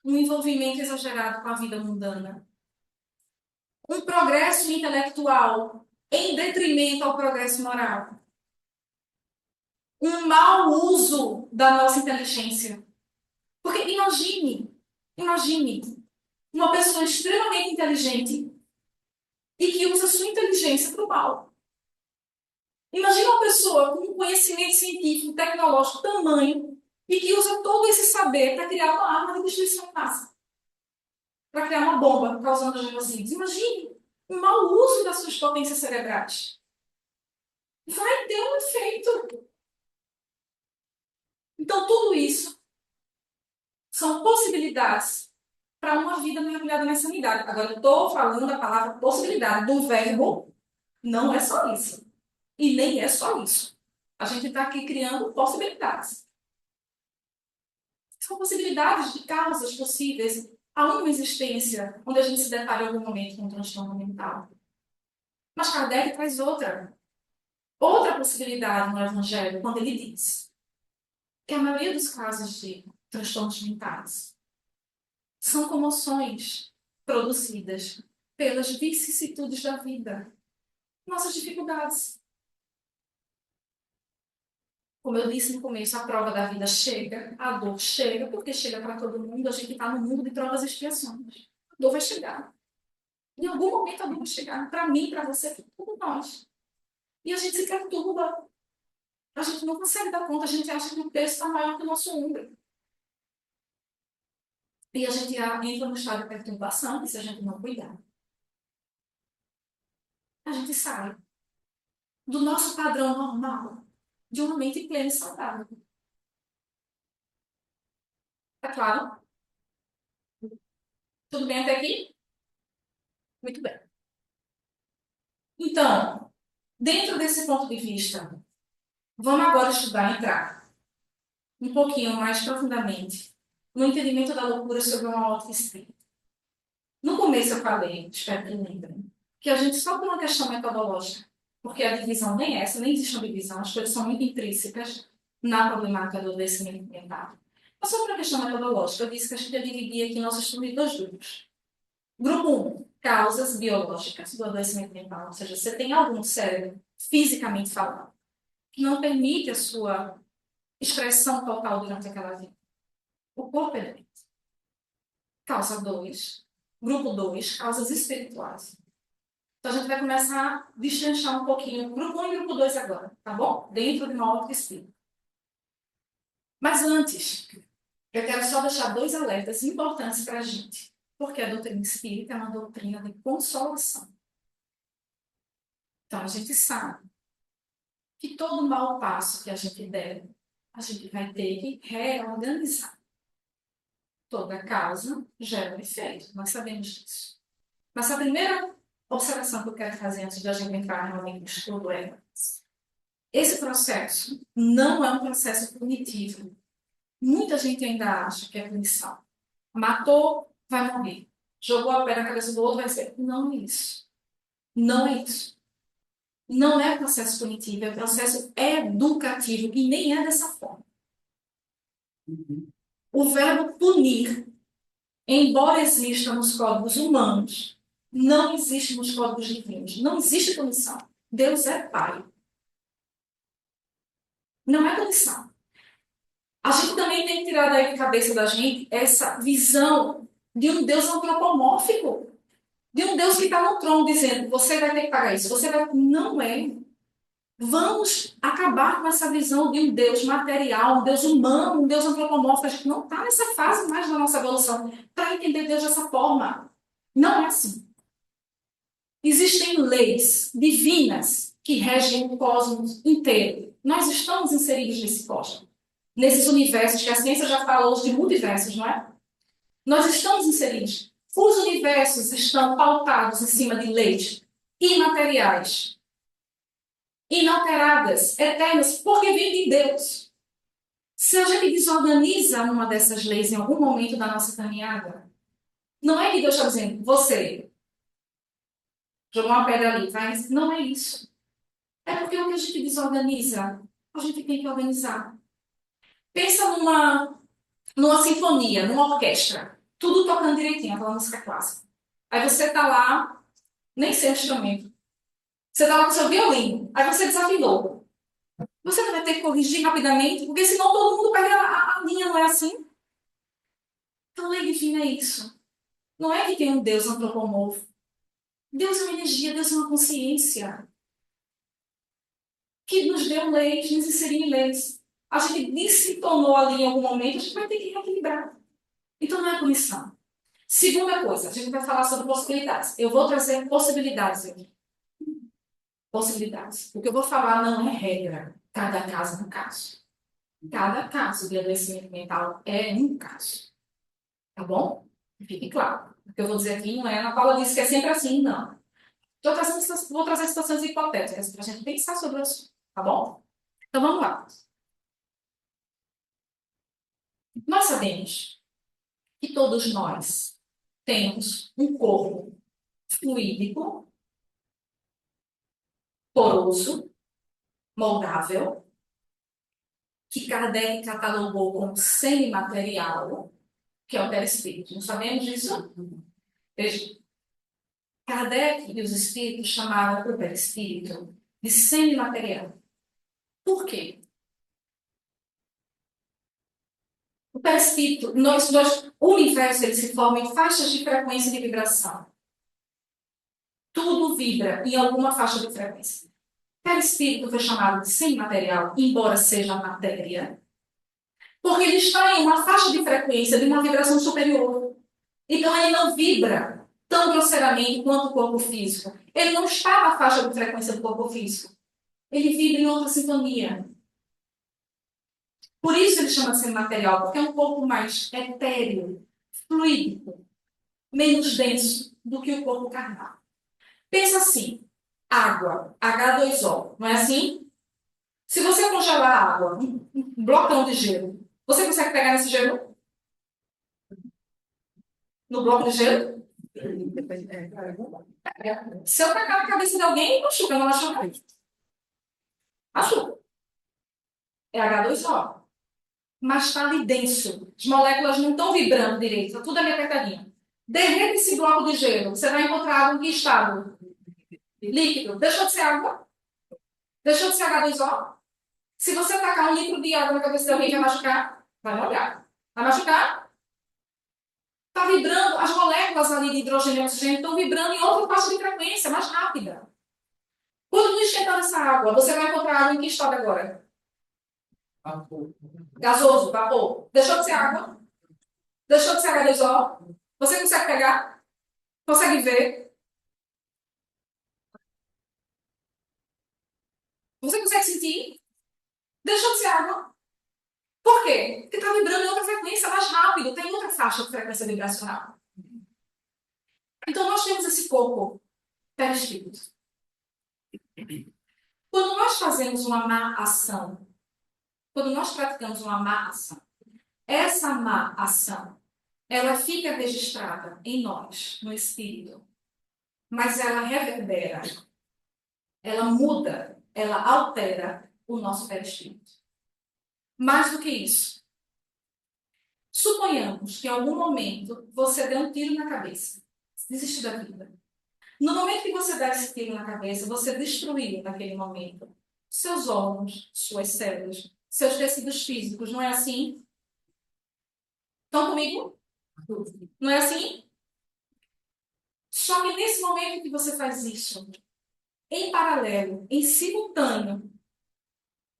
Um envolvimento exagerado com a vida mundana. Um progresso intelectual em detrimento ao progresso moral. Um mau uso da nossa inteligência. Porque imagine uma pessoa extremamente inteligente e que usa sua inteligência para o mal. Imagina uma pessoa com um conhecimento científico, tecnológico, tamanho, e que usa todo esse saber para criar uma arma de destruição em massa. Para criar uma bomba causando genocídios. Imagine um mau uso das suas potências cerebrais. Vai ter um efeito. Então, tudo isso são possibilidades para uma vida mergulhada na sanidade. Agora, eu estou falando a palavra possibilidade do verbo, não é só isso. E nem é só isso. A gente está aqui criando possibilidades. São possibilidades de causas possíveis a uma existência onde a gente se depara em algum momento com um transtorno mental. Mas Kardec traz outra possibilidade no Evangelho, quando ele diz que a maioria dos casos de transtornos mentais são comoções produzidas pelas vicissitudes da vida, nossas dificuldades. Como eu disse no começo, a prova da vida chega, a dor chega, porque chega para todo mundo, a gente está no mundo de provas e expiações. A dor vai chegar. Em algum momento a dor vai chegar, para mim, para você, para todos nós. E a gente se perturba. A gente não consegue dar conta, a gente acha que o peso está maior que o nosso ombro. E a gente entra no estado de perturbação, e se a gente não cuidar, a gente sai do nosso padrão normal, de uma mente plena e saudável. Tá claro? Tudo bem até aqui? Muito bem. Então, dentro desse ponto de vista, vamos agora entrar um pouquinho mais profundamente no entendimento da loucura sobre uma ótica espírita. No começo eu falei, espero que lembrem, que a gente só por uma questão metodológica, porque a divisão nem é essa, nem existe uma divisão, as coisas são muito intrínsecas na problemática do adoecimento mental. Mas só por uma questão metodológica, eu disse que a gente ia dividir aqui nosso estudo em dois grupos. Grupo 1, causas biológicas do adoecimento mental, ou seja, você tem algo no cérebro, fisicamente falando, que não permite a sua expressão total durante aquela vida. O corpo é doente. Causa 2. Grupo 2, causas espirituais. Então, a gente vai começar a destrinchar um pouquinho grupo 1 e grupo 2 agora, tá bom? Dentro de uma ótica espírita. Mas antes, eu quero só deixar dois alertas importantes para a gente. Porque a doutrina espírita é uma doutrina de consolação. Então, a gente sabe que todo mau passo que a gente der, a gente vai ter que reorganizar. Toda causa gera um efeito, nós sabemos disso. Mas a primeira observação que eu quero fazer antes de a gente entrar realmente no estudo é: esse processo não é um processo punitivo. Muita gente ainda acha que é punição. Matou, vai morrer. Jogou a pedra na cabeça do outro, vai ser. Não é isso. Não é isso. Não é processo punitivo, é processo educativo e nem é dessa forma. O verbo punir, embora exista nos códigos humanos, não existe nos códigos divinos. Não existe punição. Deus é Pai. Não é punição. A gente também tem que tirar da cabeça da gente essa visão de um Deus antropomórfico, de um Deus que está no trono dizendo, você vai ter que pagar isso, você vai... Não é. Vamos acabar com essa visão de um Deus material, um Deus humano, um Deus antropomórfico. A gente não está nessa fase mais da nossa evolução para entender Deus dessa forma. Não é assim. Existem leis divinas que regem o cosmos inteiro. Nós estamos inseridos nesse cosmos, nesses universos, que a ciência já falou de multiversos, não é? Nós estamos inseridos. Os universos estão pautados em cima de leis imateriais, inalteradas, eternas, porque vem de Deus. Se a gente desorganiza uma dessas leis em algum momento da nossa caminhada, não é que Deus está dizendo, você jogou uma pedra ali, mas não é isso. É porque o que a gente desorganiza, a gente tem que organizar. Pensa numa sinfonia, numa orquestra, tudo tocando direitinho, aquela música clássica. Aí você está lá, nem sei o instrumento. Você está lá com o seu violino, aí você desafinou. Você não vai ter que corrigir rapidamente, porque senão todo mundo perde a linha, não é assim? Então, lei divina é isso. Não é que tem um Deus antropomorfo. Deus é uma energia, Deus é uma consciência que nos deu leis, nos inseriu em leis. A gente desintonou ali em algum momento, a gente vai ter que reequilibrar. Então, não é punição. Segunda coisa, a gente vai falar sobre possibilidades. Eu vou trazer possibilidades aqui. Possibilidades. O que eu vou falar não é regra. Cada caso é um caso. Cada caso de adoecimento mental é um caso. Tá bom? Fique claro. O que eu vou dizer aqui não é, Ana Paula disse que é sempre assim, não. Vou trazer situações hipotéticas para a gente pensar sobre o assunto. Tá bom? Então vamos lá. Nós sabemos que todos nós temos um corpo fluídico, poroso, moldável, que Kardec catalogou como semimaterial, que é o perispírito. Não sabemos disso? Veja, Kardec e os espíritos chamavam o perispírito de semimaterial. Por quê? O perispírito, o universo ele se forma em faixas de frequência de vibração. Tudo vibra em alguma faixa de frequência. O perispírito foi chamado de semimaterial, embora seja matéria, porque ele está em uma faixa de frequência de uma vibração superior. Então, ele não vibra tão grosseiramente quanto o corpo físico. Ele não está na faixa de frequência do corpo físico. Ele vibra em outra sintonia. Por isso ele chama de semimaterial, porque é um corpo mais etéreo, fluídico, menos denso do que o corpo carnal. Pensa assim, água, H2O, não é assim? Se você congelar a água, um blocão de gelo, você consegue pegar nesse gelo? No bloco de gelo? Se eu tacar na cabeça de alguém, machuca, não machuca? Machuca. É H2O. Mas está ali denso. As moléculas não estão vibrando direito, está tudo ali apertadinho. Derreta esse bloco de gelo, você vai encontrar água em que estado? Líquido. Deixou de ser água? Deixou de ser H2O? Se você tacar 1 litro de água na cabeça de alguém, vai machucar? Vai molhar. Vai machucar? Está vibrando, as moléculas ali de hidrogênio e oxigênio estão vibrando em outra faixa de frequência, mais rápida. Quando não esquentar essa água, você vai encontrar água em que estado agora? Gasoso, vapor. Deixou de ser água? Deixou de ser H2O? Você consegue pegar? Consegue ver? Você consegue sentir? Deixou de ser água. Por quê? Porque está vibrando em outra frequência, mais rápido, tem outra faixa de frequência vibracional. Então, nós temos esse corpo perispírito. Quando nós fazemos uma má ação, quando nós praticamos uma má ação, essa má ação, ela fica registrada em nós, no espírito, mas ela reverbera, ela muda, ela altera o nosso perispírito. Mais do que isso, suponhamos que em algum momento você deu um tiro na cabeça, desistiu da vida. No momento que você dá esse tiro na cabeça, você destruiu naquele momento seus órgãos, suas células, seus tecidos físicos, não é assim? Estão comigo? Não é assim? Só que nesse momento que você faz isso, em paralelo, em simultâneo,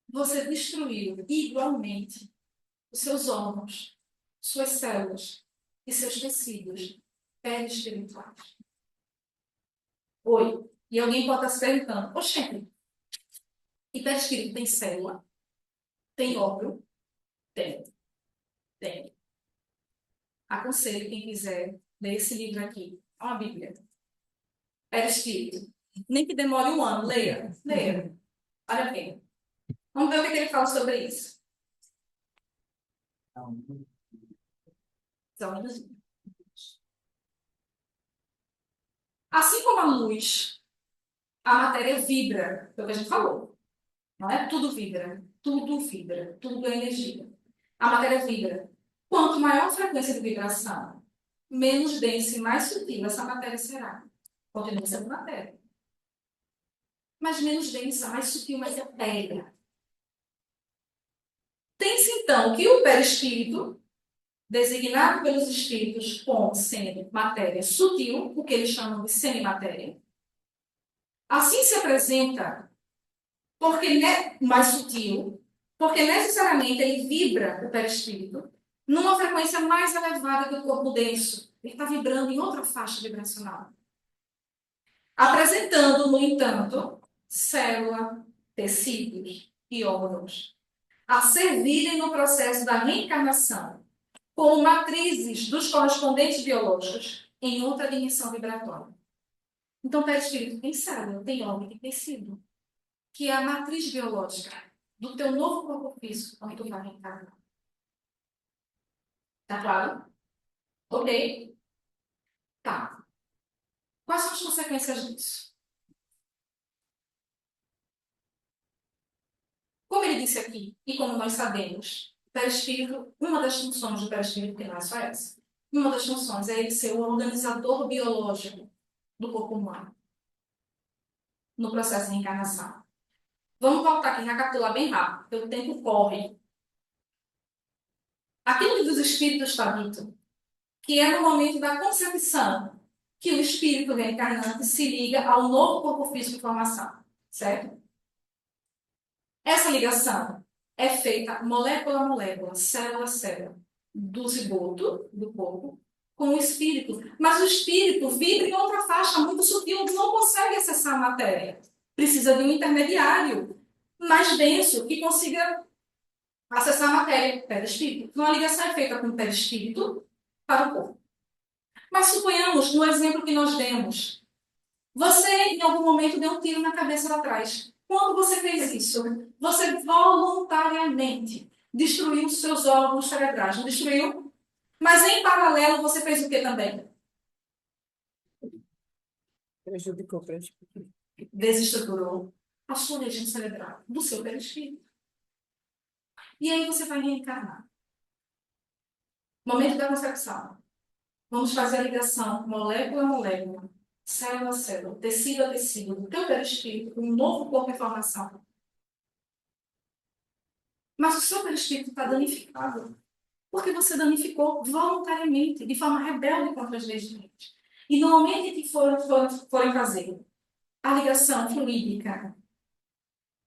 você destruiu igualmente os seus órgãos, suas células e seus tecidos perispirituais. Oi. E alguém pode estar se perguntando, oxente, e perispírito tem célula? Tem órgão? Tem. Tem. Aconselho quem quiser ler esse livro aqui. É uma Bíblia. Perispírito. Nem que demore 1 ano. Leia. Leia. Olha bem. Vamos ver o que ele fala sobre isso. Só um minutinho. Assim como a luz, a matéria vibra, foi o que a gente falou. Não é? Tudo vibra. Tudo vibra. Tudo é energia. A matéria vibra. Quanto maior a frequência de vibração, menos densa e mais sutil essa matéria será. Continua sendo matéria. Mas menos densa, mais sutil, mais etérea. Tem-se então que o perispírito, designado pelos espíritos como sendo matéria sutil, o que eles chamam de semimatéria, assim se apresenta porque mais sutil, porque necessariamente ele vibra o perispírito numa frequência mais elevada que o corpo denso. Ele está vibrando em outra faixa vibracional. Apresentando, no entanto, célula, tecidos e órgãos a servirem no processo da reencarnação como matrizes dos correspondentes biológicos em outra dimensão vibratória. Então, o perispírito tem célula, tem órgão, tem tecido, que é a matriz biológica do teu novo corpo físico, onde tu vai reencarnar. Tá claro? Ok? Tá. Quais são as consequências disso? Como ele disse aqui, e como nós sabemos, o perispírito, uma das funções do perispírito, que não é só essa, uma das funções é ele ser o organizador biológico do corpo humano no processo de reencarnação. Vamos voltar aqui, recapitular bem rápido, porque o tempo corre. Aquilo que dos espíritos está dito, que é no momento da concepção que o espírito reencarnante se liga ao novo corpo físico de formação, certo? Essa ligação é feita molécula a molécula, célula a célula, do zigoto, do corpo, com o espírito. Mas o espírito vibra em outra faixa muito sutil, onde não consegue acessar a matéria. Precisa de um intermediário mais denso que consiga acessar a matéria, perispírito. Então, a ligação é feita com o perispírito para o corpo. Mas suponhamos, no exemplo que nós demos, você, em algum momento, deu um tiro na cabeça lá atrás. Quando você fez isso, você voluntariamente destruiu os seus órgãos cerebrais. Não destruiu? Mas, em paralelo, você fez o que também? Prejudicou. Desestruturou a sua região cerebral, do seu perispírito. E aí você vai reencarnar. Momento da concepção. Vamos fazer a ligação molécula a molécula, célula a célula, tecido a tecido, do teu perispírito, com um novo corpo em formação. Mas o seu perispírito está danificado. Porque você danificou voluntariamente, de forma rebelde contra as leis de Deus. E no momento em que forem fazer a ligação fluídica,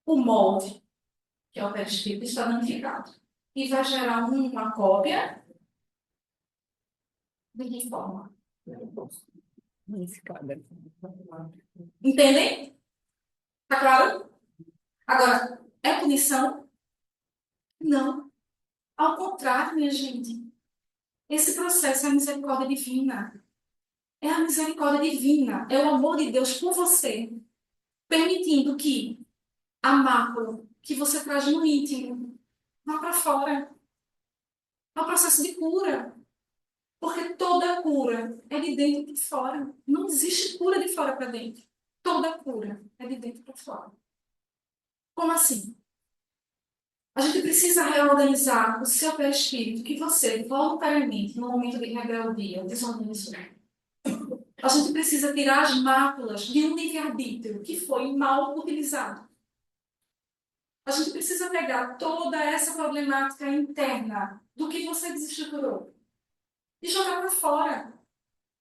o molde, que é o perispírito, está danificado. E vai gerar uma cópia de que forma? Danificada. Entendem? Tá claro? Agora, é punição? Não. Ao contrário, minha gente. Esse processo é a misericórdia divina. É a misericórdia divina. É o amor de Deus por você. Permitindo que a mácula que você traz no íntimo vá para fora. É um processo de cura. Porque toda cura é de dentro para fora. Não existe cura de fora para dentro. Toda cura é de dentro para fora. Como assim? A gente precisa reorganizar o seu perispírito, que você, voluntariamente, no momento de rebeldia, desorganizou. A gente precisa tirar as máculas de um livre-arbítrio que foi mal utilizado. A gente precisa pegar toda essa problemática interna do que você desestruturou e jogar para fora.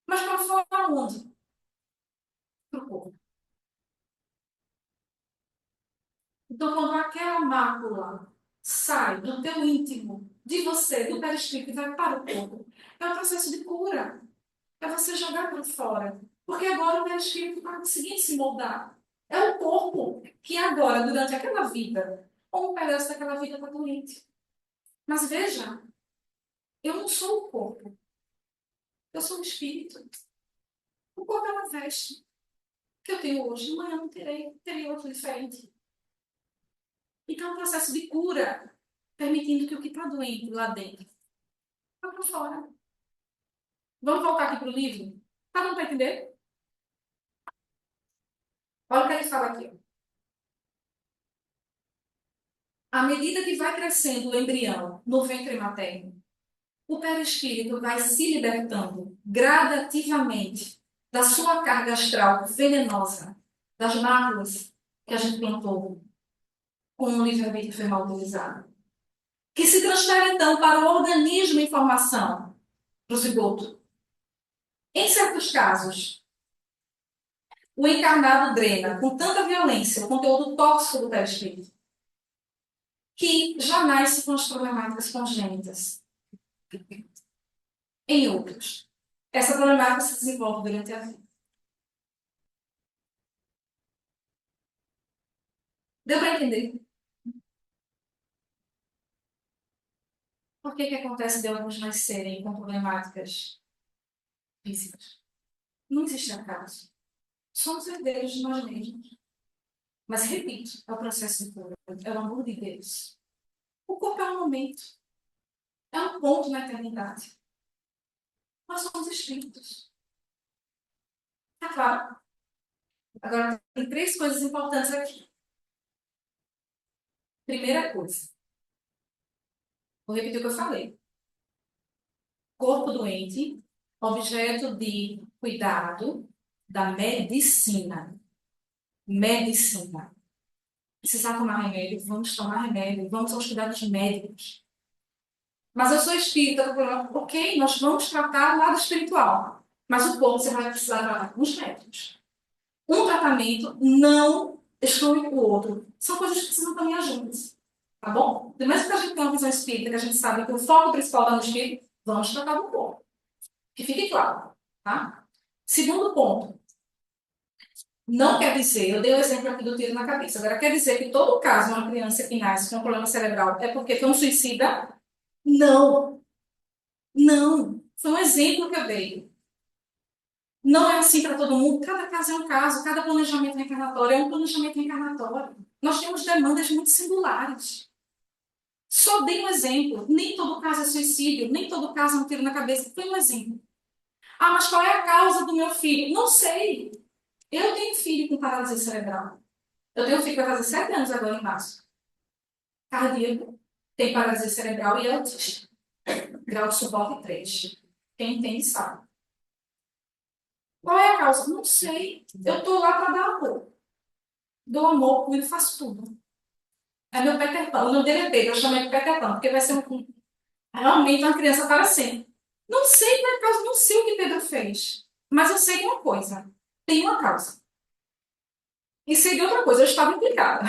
Mas para fora onde? Para o corpo. Então, quando aquela mácula sai do teu íntimo, de você, do perispírito, e vai para o corpo, é um processo de cura. É você jogar para fora. Porque agora o perispírito está conseguindo se moldar. É o corpo que agora, durante aquela vida, ou um pedaço daquela vida está doente. Mas veja, eu não sou o corpo. Eu sou o espírito. O corpo é uma veste que eu tenho hoje, amanhã não terei, terei outro diferente. Então, é um processo de cura, permitindo que o que está doente lá dentro vá para fora. Vamos voltar aqui para o livro? Tá dando para entender? Olha o que ele fala aqui. Ó. À medida que vai crescendo o embrião no ventre materno, o perispírito vai se libertando gradativamente da sua carga astral venenosa, das máculas que a gente plantou com o livre-arbítrio foi mal utilizado. Que se transfere, então, para o organismo em formação, para o zigoto. Em certos casos, o encarnado drena com tanta violência o conteúdo tóxico do perispírito que já nasce com as problemáticas congênitas. Em outros, essa problemática se desenvolve durante a vida. Deu para entender? Por que acontece de alguns nascerem com problemáticas físicas? Não existe acaso. Somos herdeiros de nós mesmos. Mas, repito, é o processo de cura. É o amor de Deus. O corpo é um momento. É um ponto na eternidade. Nós somos espíritos. Tá claro? Agora, tem três coisas importantes aqui. Primeira coisa. Vou repetir o que eu falei. Corpo doente, objeto de cuidado da medicina. Medicina. Precisar tomar remédio, vamos tomar remédio, vamos aos cuidados médicos. Mas eu sou espírita, ok, nós vamos tratar o lado espiritual. Mas o corpo você vai precisar tratar com os médicos. Um tratamento não exclui o outro. São coisas que precisam caminhar juntas. Tá bom? Mesmo que a gente tenha uma visão espírita, que a gente sabe que o foco principal está no espírito, vamos tratar do corpo. Que fique claro. Tá? Segundo ponto. Não quer dizer, eu dei o exemplo aqui do tiro na cabeça, agora quer dizer que todo caso de uma criança que nasce com um problema cerebral é porque foi um suicida? Não. Não. Foi um exemplo que eu dei. Não é assim para todo mundo. Cada caso é um caso, cada planejamento reencarnatório é um planejamento reencarnatório. Nós temos demandas muito singulares. Só dei um exemplo. Nem todo caso é suicídio, nem todo caso é um tiro na cabeça. Foi um exemplo. Ah, mas qual é a causa do meu filho? Não sei. Eu tenho filho com paralisia cerebral. Eu tenho um filho que vai fazer 7 anos agora em março. Cardíaco, tem paralisia cerebral e é autista. Grau de suporte 3. Quem entende sabe. Qual é a causa? Não sei. Eu estou lá para dar amor. Dou amor, cuido, faço tudo. É meu Peter Pan. O nome dele é Pedro, eu chamo ele de Peter Pan, porque vai ser realmente uma criança para sempre. Não sei qual é a causa, não sei o que Pedro fez. Mas eu sei de uma coisa. Tem uma causa. E sei de outra coisa, eu estava implicada.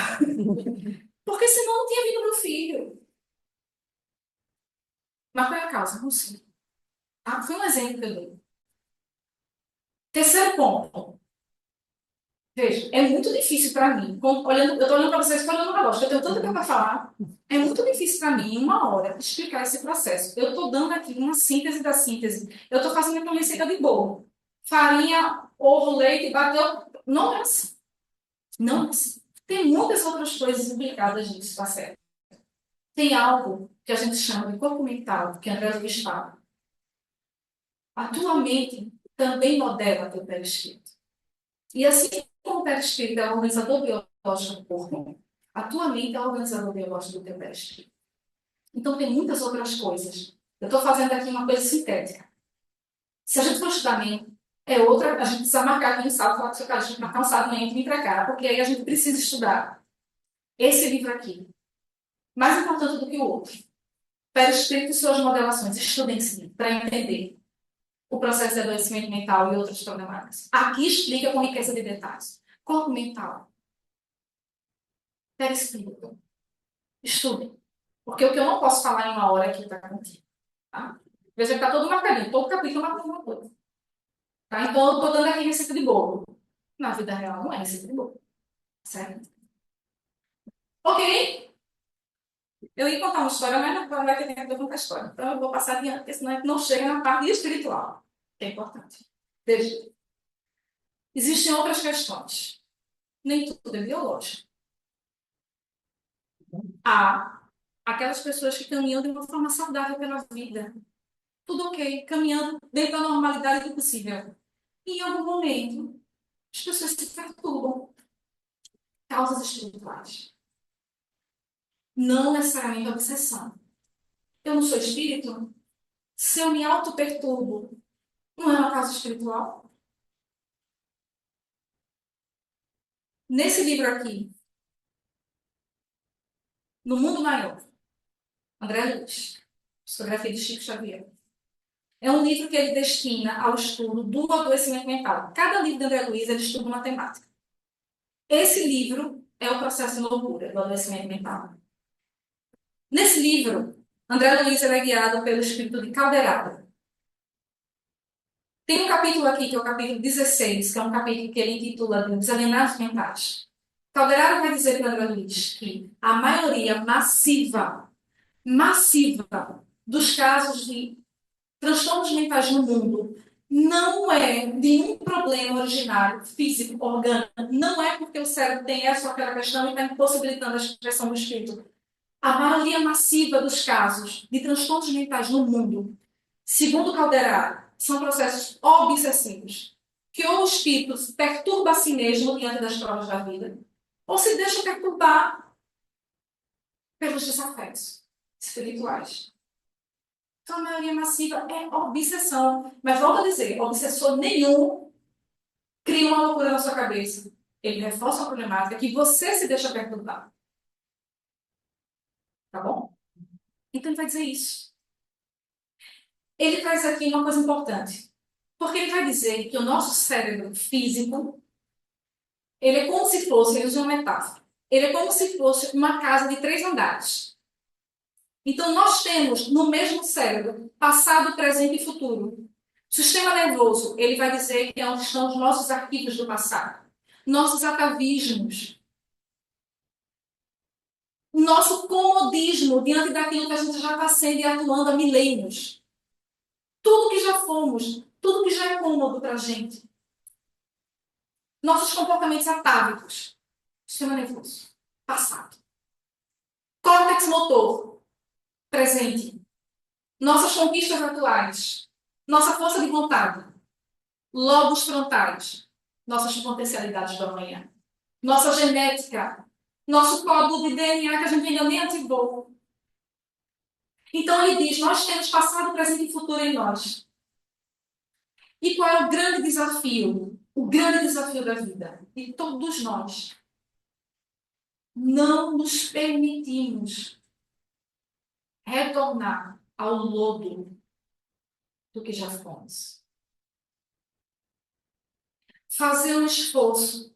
Porque senão não tinha vindo meu filho. Mas qual é a causa? Não sei. Ah, foi um exemplo que eu dei. Terceiro ponto. Veja, é muito difícil para mim, olhando, eu estou olhando para vocês olhando para baixo, eu tenho tanta coisa para falar, é muito difícil para mim, em uma hora, explicar esse processo. Eu estou dando aqui uma síntese da síntese. Eu estou fazendo aqui uma receita de bolo. Farinha, ovo, leite, bateu. Não é assim. Não é assim. Tem muitas outras coisas implicadas nisso, tá certo? tem algo que a gente chama de corpo mental, que André Luiz fala. A tua mente também modela teu perispírito. E assim como o perispírito é o organizador biológico do corpo, a tua mente é o organizador biológico do teu perispírito. Então tem muitas outras coisas. Eu estou fazendo aqui uma coisa sintética. Se a gente for estudar mente, é outra, a gente precisa marcar aqui um salto, falar que a gente marcar um salto na mente e vir para cá, porque aí a gente precisa estudar esse livro aqui. Mais importante do que o outro. Perispírito e suas modelações. Estudem esse livro para entender o processo de adoecimento mental e outras problemáticas. Aqui explica com riqueza de detalhes. Corpo mental. Perispírito. Estudem. Porque o que eu não posso falar em uma hora aqui está contigo. Tá? Veja que está todo marcadinho. Todo capítulo marca uma coisa. Tá? Então, eu estou dando aqui receita de bolo. Na vida real, não é receita de bolo. Certo? Ok? Eu ia contar uma história, mas não vai ter tempo de eu contar a história. Então, eu vou passar adiante, porque senão a gente não chega na parte espiritual, que é importante. Veja, existem outras questões. Nem tudo é biológico. Há aquelas pessoas que caminham de uma forma saudável pela vida. Tudo ok, caminhando dentro da normalidade do possível. E em algum momento, as pessoas se perturbam. Causas espirituais. Não necessariamente obsessão. Eu não sou espírito? Se eu me auto-perturbo, não é uma causa espiritual? Nesse livro aqui, No Mundo Maior, André Luiz, psicografia de Chico Xavier. É um livro que ele destina ao estudo do adoecimento mental. Cada livro de André Luiz, ele estuda uma temática. Esse livro é o processo de loucura do adoecimento mental. Nesse livro, André Luiz é guiado pelo espírito de Calderada. Tem um capítulo aqui, que é o capítulo 16, que é um capítulo que ele intitula de Desalienados Mentais. Calderaro vai dizer para André Luiz que a maioria massiva dos casos de transtornos mentais no mundo não é de um problema originário, físico, orgânico. Não é porque o cérebro tem essa ou aquela questão e está impossibilitando a expressão do espírito. A maioria massiva dos casos de transtornos mentais no mundo, segundo Calderaro, são processos obsessivos, que ou o espírito perturba a si mesmo diante das provas da vida, ou se deixa perturbar pelos desafetos espirituais. Então, a maioria massiva é obsessão. Mas volto a dizer, obsessor nenhum cria uma loucura na sua cabeça. Ele reforça a problemática que você se deixa perturbar. Tá bom? Então, ele vai dizer isso. Ele traz aqui uma coisa importante. Porque ele vai dizer que o nosso cérebro físico, ele é como se fosse, ele usa uma metáfora, ele é como se fosse uma casa de 3 andares. Então, nós temos no mesmo cérebro passado, presente e futuro. O sistema nervoso, ele vai dizer que é onde estão os nossos arquivos do passado, nossos atavismos, nosso comodismo diante daquilo que a gente já está sendo e atuando há milênios. Tudo que já fomos, tudo que já é cômodo para a gente. Nossos comportamentos atávicos, sistema nervoso, passado. Córtex motor, presente. Nossas conquistas atuais, nossa força de vontade, lobos frontais, nossas potencialidades do amanhã, nossa genética, nosso código de DNA que a gente ainda nem ativou. Então ele diz, nós temos passado, presente e futuro em nós. E qual é o grande desafio? O grande desafio da vida, de todos nós. Não nos permitimos retornar ao lodo do que já fomos. Fazer um esforço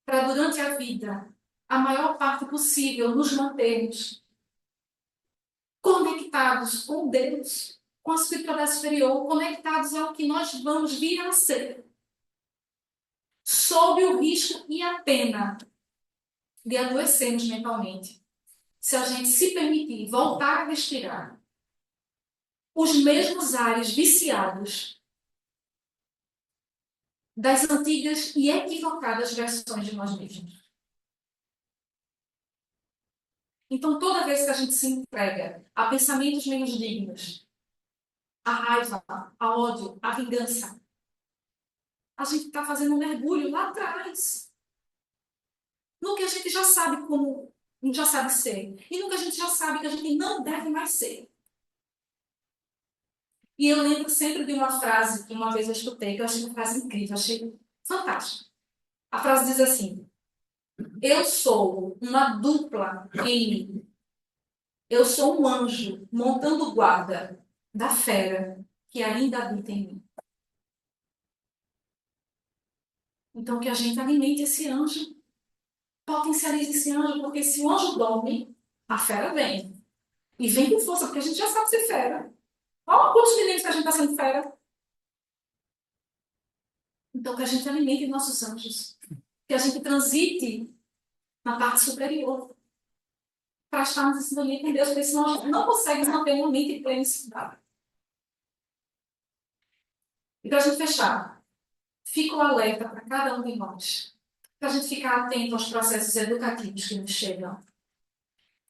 para, durante a vida, a maior parte possível, nos mantermos conectados com Deus, com a espiritualidade superior, conectados ao que nós vamos vir a ser, sob o risco e a pena de adoecermos mentalmente, se a gente se permitir voltar a respirar os mesmos ares viciados das antigas e equivocadas versões de nós mesmos. Então, toda vez que a gente se entrega a pensamentos menos dignos, a raiva, a ódio, a vingança, a gente está fazendo um mergulho lá atrás, no que a gente já sabe como, já sabe ser, e no que a gente já sabe que a gente não deve mais ser. E eu lembro sempre de uma frase que uma vez eu escutei, que eu achei uma frase incrível, achei fantástica. A frase diz assim: eu sou uma dupla em mim. Eu sou um anjo montando guarda da fera que ainda habita em mim. Então, que a gente alimente esse anjo, potencialize esse anjo, porque se o anjo dorme, a fera vem. E vem com força, porque a gente já sabe ser fera. Olha quantos meninos que a gente está sendo fera. Então, que a gente alimente nossos anjos. Que a gente transite na parte superior. Para estarmos em sintonia com Deus, porque senão a gente não consegue manter uma mente plena e saudável. E para a gente fechar, fica o alerta para cada um de nós. Para a gente ficar atento aos processos educativos que nos chegam.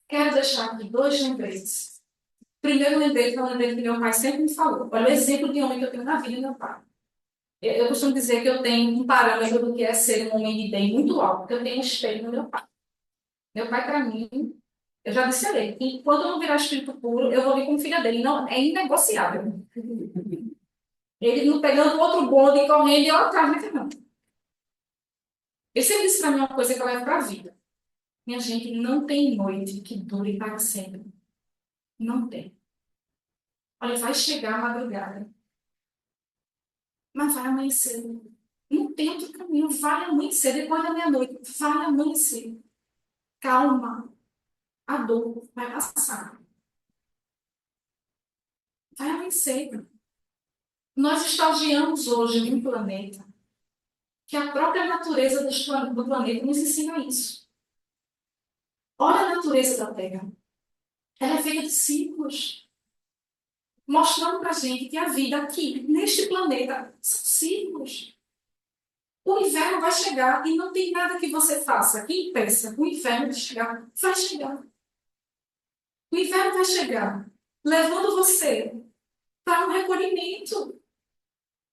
Quero deixar aqui 2 lembretes. Primeiro lembrete é um lembrete que meu pai sempre me falou. Olha o exemplo de homem que eu tenho na vida do meu pai. Eu costumo dizer que eu tenho um parâmetro do que é ser um homem de bem muito alto, porque eu tenho um espelho no meu pai. Meu pai, para mim, eu já disse a ele, enquanto eu não virar espírito puro, eu vou vir como filha dele. Não, é inegociável. Ele não pegando outro bonde e correndo e eu atrás, né, não. Ele sempre disse para mim uma coisa que eu levo para a vida. Minha gente, não tem noite que dure para sempre. Não tem. Olha, vai chegar a madrugada, mas vai amanhecer. Não tem outro caminho, vai amanhecer. Depois da meia-noite, vai amanhecer. Calma, a dor vai passar. Vai amanhecer. Nós estagiamos hoje em um planeta que a própria natureza do planeta nos ensina isso. Olha a natureza da Terra. Ela é feita de ciclos, mostrando para a gente que a vida aqui, neste planeta, são ciclos. O inverno vai chegar e não tem nada que você faça que impeça o inverno de chegar. Vai chegar. O inverno vai chegar, levando você para um recolhimento,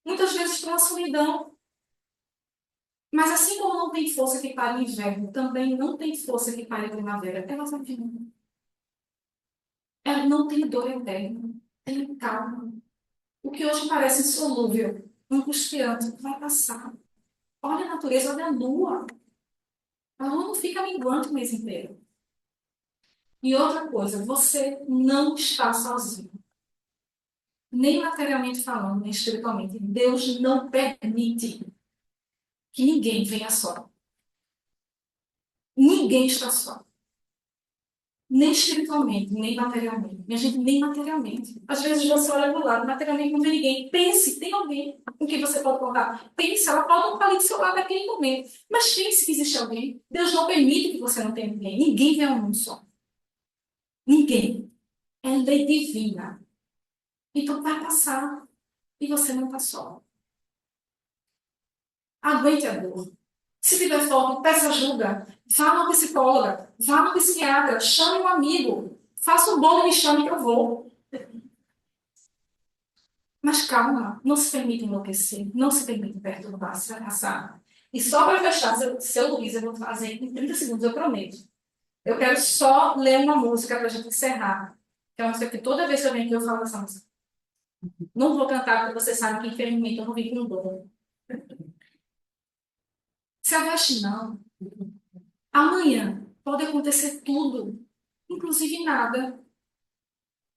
muitas vezes para uma solidão. Mas assim como não tem força que pare o inverno, também não tem força que pare a primavera. Ela vai vir. Ela não tem dor eterna. Tem calma. O que hoje parece insolúvel, angustiante, vai passar. Olha a natureza, olha a lua. A lua não fica minguando o mês inteiro. E outra coisa, você não está sozinho. Nem materialmente falando, nem espiritualmente. Deus não permite que ninguém venha só. Ninguém está só. Nem espiritualmente, nem materialmente. Minha gente, nem materialmente. Às vezes você olha para o lado, materialmente não vê ninguém. Pense, tem alguém com quem você pode contar. Pense, ela pode não estar ali do seu lado naquele momento. Mas pense que existe alguém. Deus não permite que você não tenha ninguém. Ninguém vem ao mundo só. Ninguém. É lei divina. Então vai passar. E você não está só. Aguente a dor. Se tiver forte, peça ajuda. Vá numa psicóloga. Vá no psiquiatra. Chame um amigo. Faça um bolo e me chame que eu vou. Mas calma, não se permita enlouquecer, não se permita perturbar, se vai passar. E só para fechar, seu Luiz, eu vou fazer em 30 segundos, eu prometo. Eu quero só ler uma música para a gente encerrar. Que é uma música que toda vez que eu venho aqui eu falo essa música. Não vou cantar, porque você sabe que infelizmente eu não vim com dor. Se agaste não. Amanhã pode acontecer tudo, inclusive nada.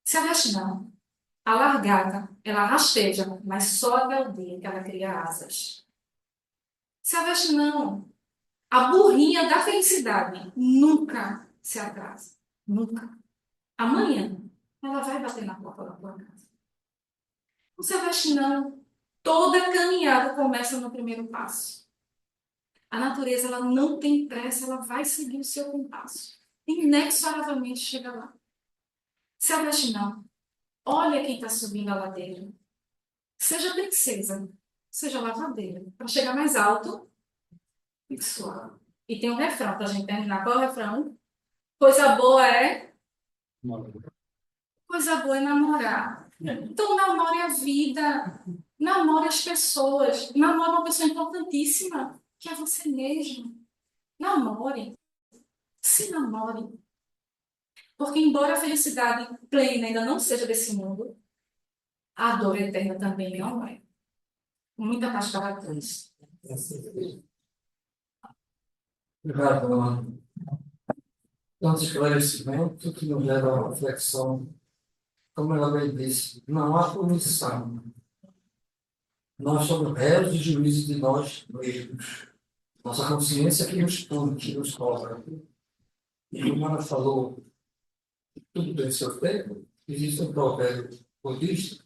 Se agaste não. A largata, ela rasteja, mas só até o dia que ela cria asas. Se agaste não. A burrinha da felicidade nunca se atrasa. Nunca. Amanhã, ela vai bater na porta da tua casa. Não se agaste não. Toda caminhada começa no primeiro passo. A natureza, ela não tem pressa, ela vai seguir o seu compasso. Inexoravelmente chega lá. Se agaste não. Olha quem está subindo a ladeira. Seja princesa, seja lavadeira. Para chegar mais alto, e suave. E tem um refrão para a gente terminar. Qual é o refrão? Coisa boa é? Coisa boa é namorar. Então, namore a vida, namore as pessoas, namore uma pessoa importantíssima, que é você mesmo. Namore, se namore. Porque, embora a felicidade plena ainda não seja desse mundo, a dor eterna também não é. Muita paz para todos. Obrigado, Ana. Tanto esclarecimento que nos leva à reflexão. Como ela bem disse, não há punição. Nós somos réus e juízes de nós mesmos. Nossa consciência que nos pune, que nos cobra. E como ela falou, tudo tem seu tempo. Existe um provérbio budista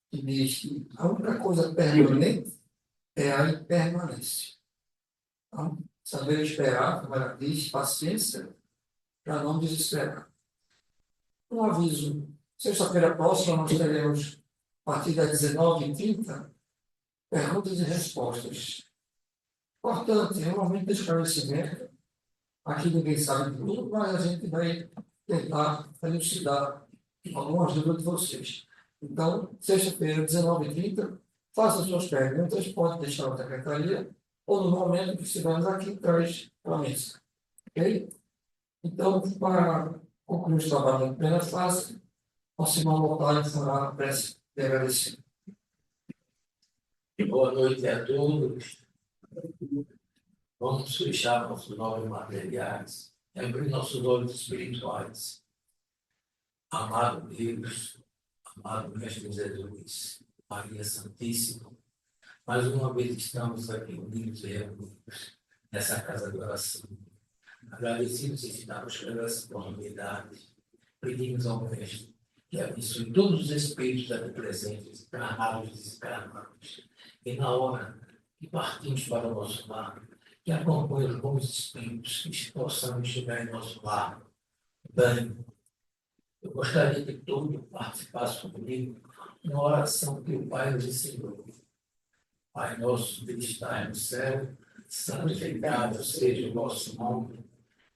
que diz que a única coisa permanente é a impermanência. Então, saber esperar, como ela diz, paciência, para não desesperar. Um aviso: sexta-feira próxima nós teremos, a partir das 19h30, perguntas e respostas. Importante, é um momento de esclarecimento. Aqui ninguém sabe de tudo, mas a gente vai tentar elucidar algumas dúvidas de vocês. Então, sexta-feira, 19h30, faça suas perguntas, pode deixar na secretaria, ou no momento que estivermos aqui, traz para a mesa. Ok? Então, para concluir o trabalho da primeira fase, o Simão Mortalho fará a prece de agradecimento. Boa noite a todos. Vamos fechar nossos olhos materiais e abrir nossos olhos espirituais. Amado Deus, amado Mestre Jesus, Maria Santíssima, mais uma vez estamos aqui unidos e reunidos nessa casa de oração. Agradecidos e finamos pela essa oportunidade. Pedimos ao Mestre que abençoe todos os espíritos aqui presentes, encarnados e desencarnados. E na hora que partimos para o nosso lar, que acompanhe os bons espíritos que possamos chegar em nosso lar. Bem, eu gostaria que todo participasse comigo na oração que o Pai nos ensinou. Pai nosso que estás no céu, santificado seja o vosso nome.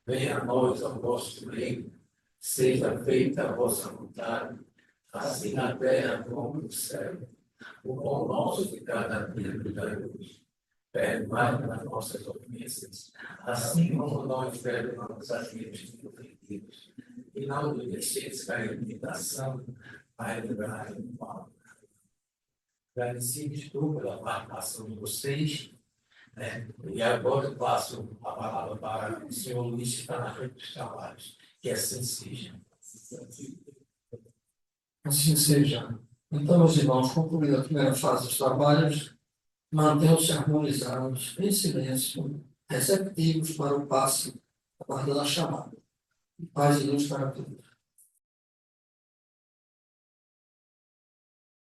Venha a nós o vosso reino. Seja feita a vossa vontade, assim na terra como no céu. O pão nosso de cada dia nos dai hoje. Perdoai as nossas ofensas, assim como nós perdoamos a aqueles que nos ofendidos. E não nos deixeis cair em tentação, mas livrai do mal. Agradecidos pela participação de vocês. E agora eu passo a palavra para o senhor Luiz, que está na frente dos trabalhos. Que assim seja. Assim seja. Então, meus irmãos, concluída a primeira fase dos trabalhos, mantenham-se harmonizados, em silêncio, receptivos para o passe, aguardando a chamada. Paz e luz para todos.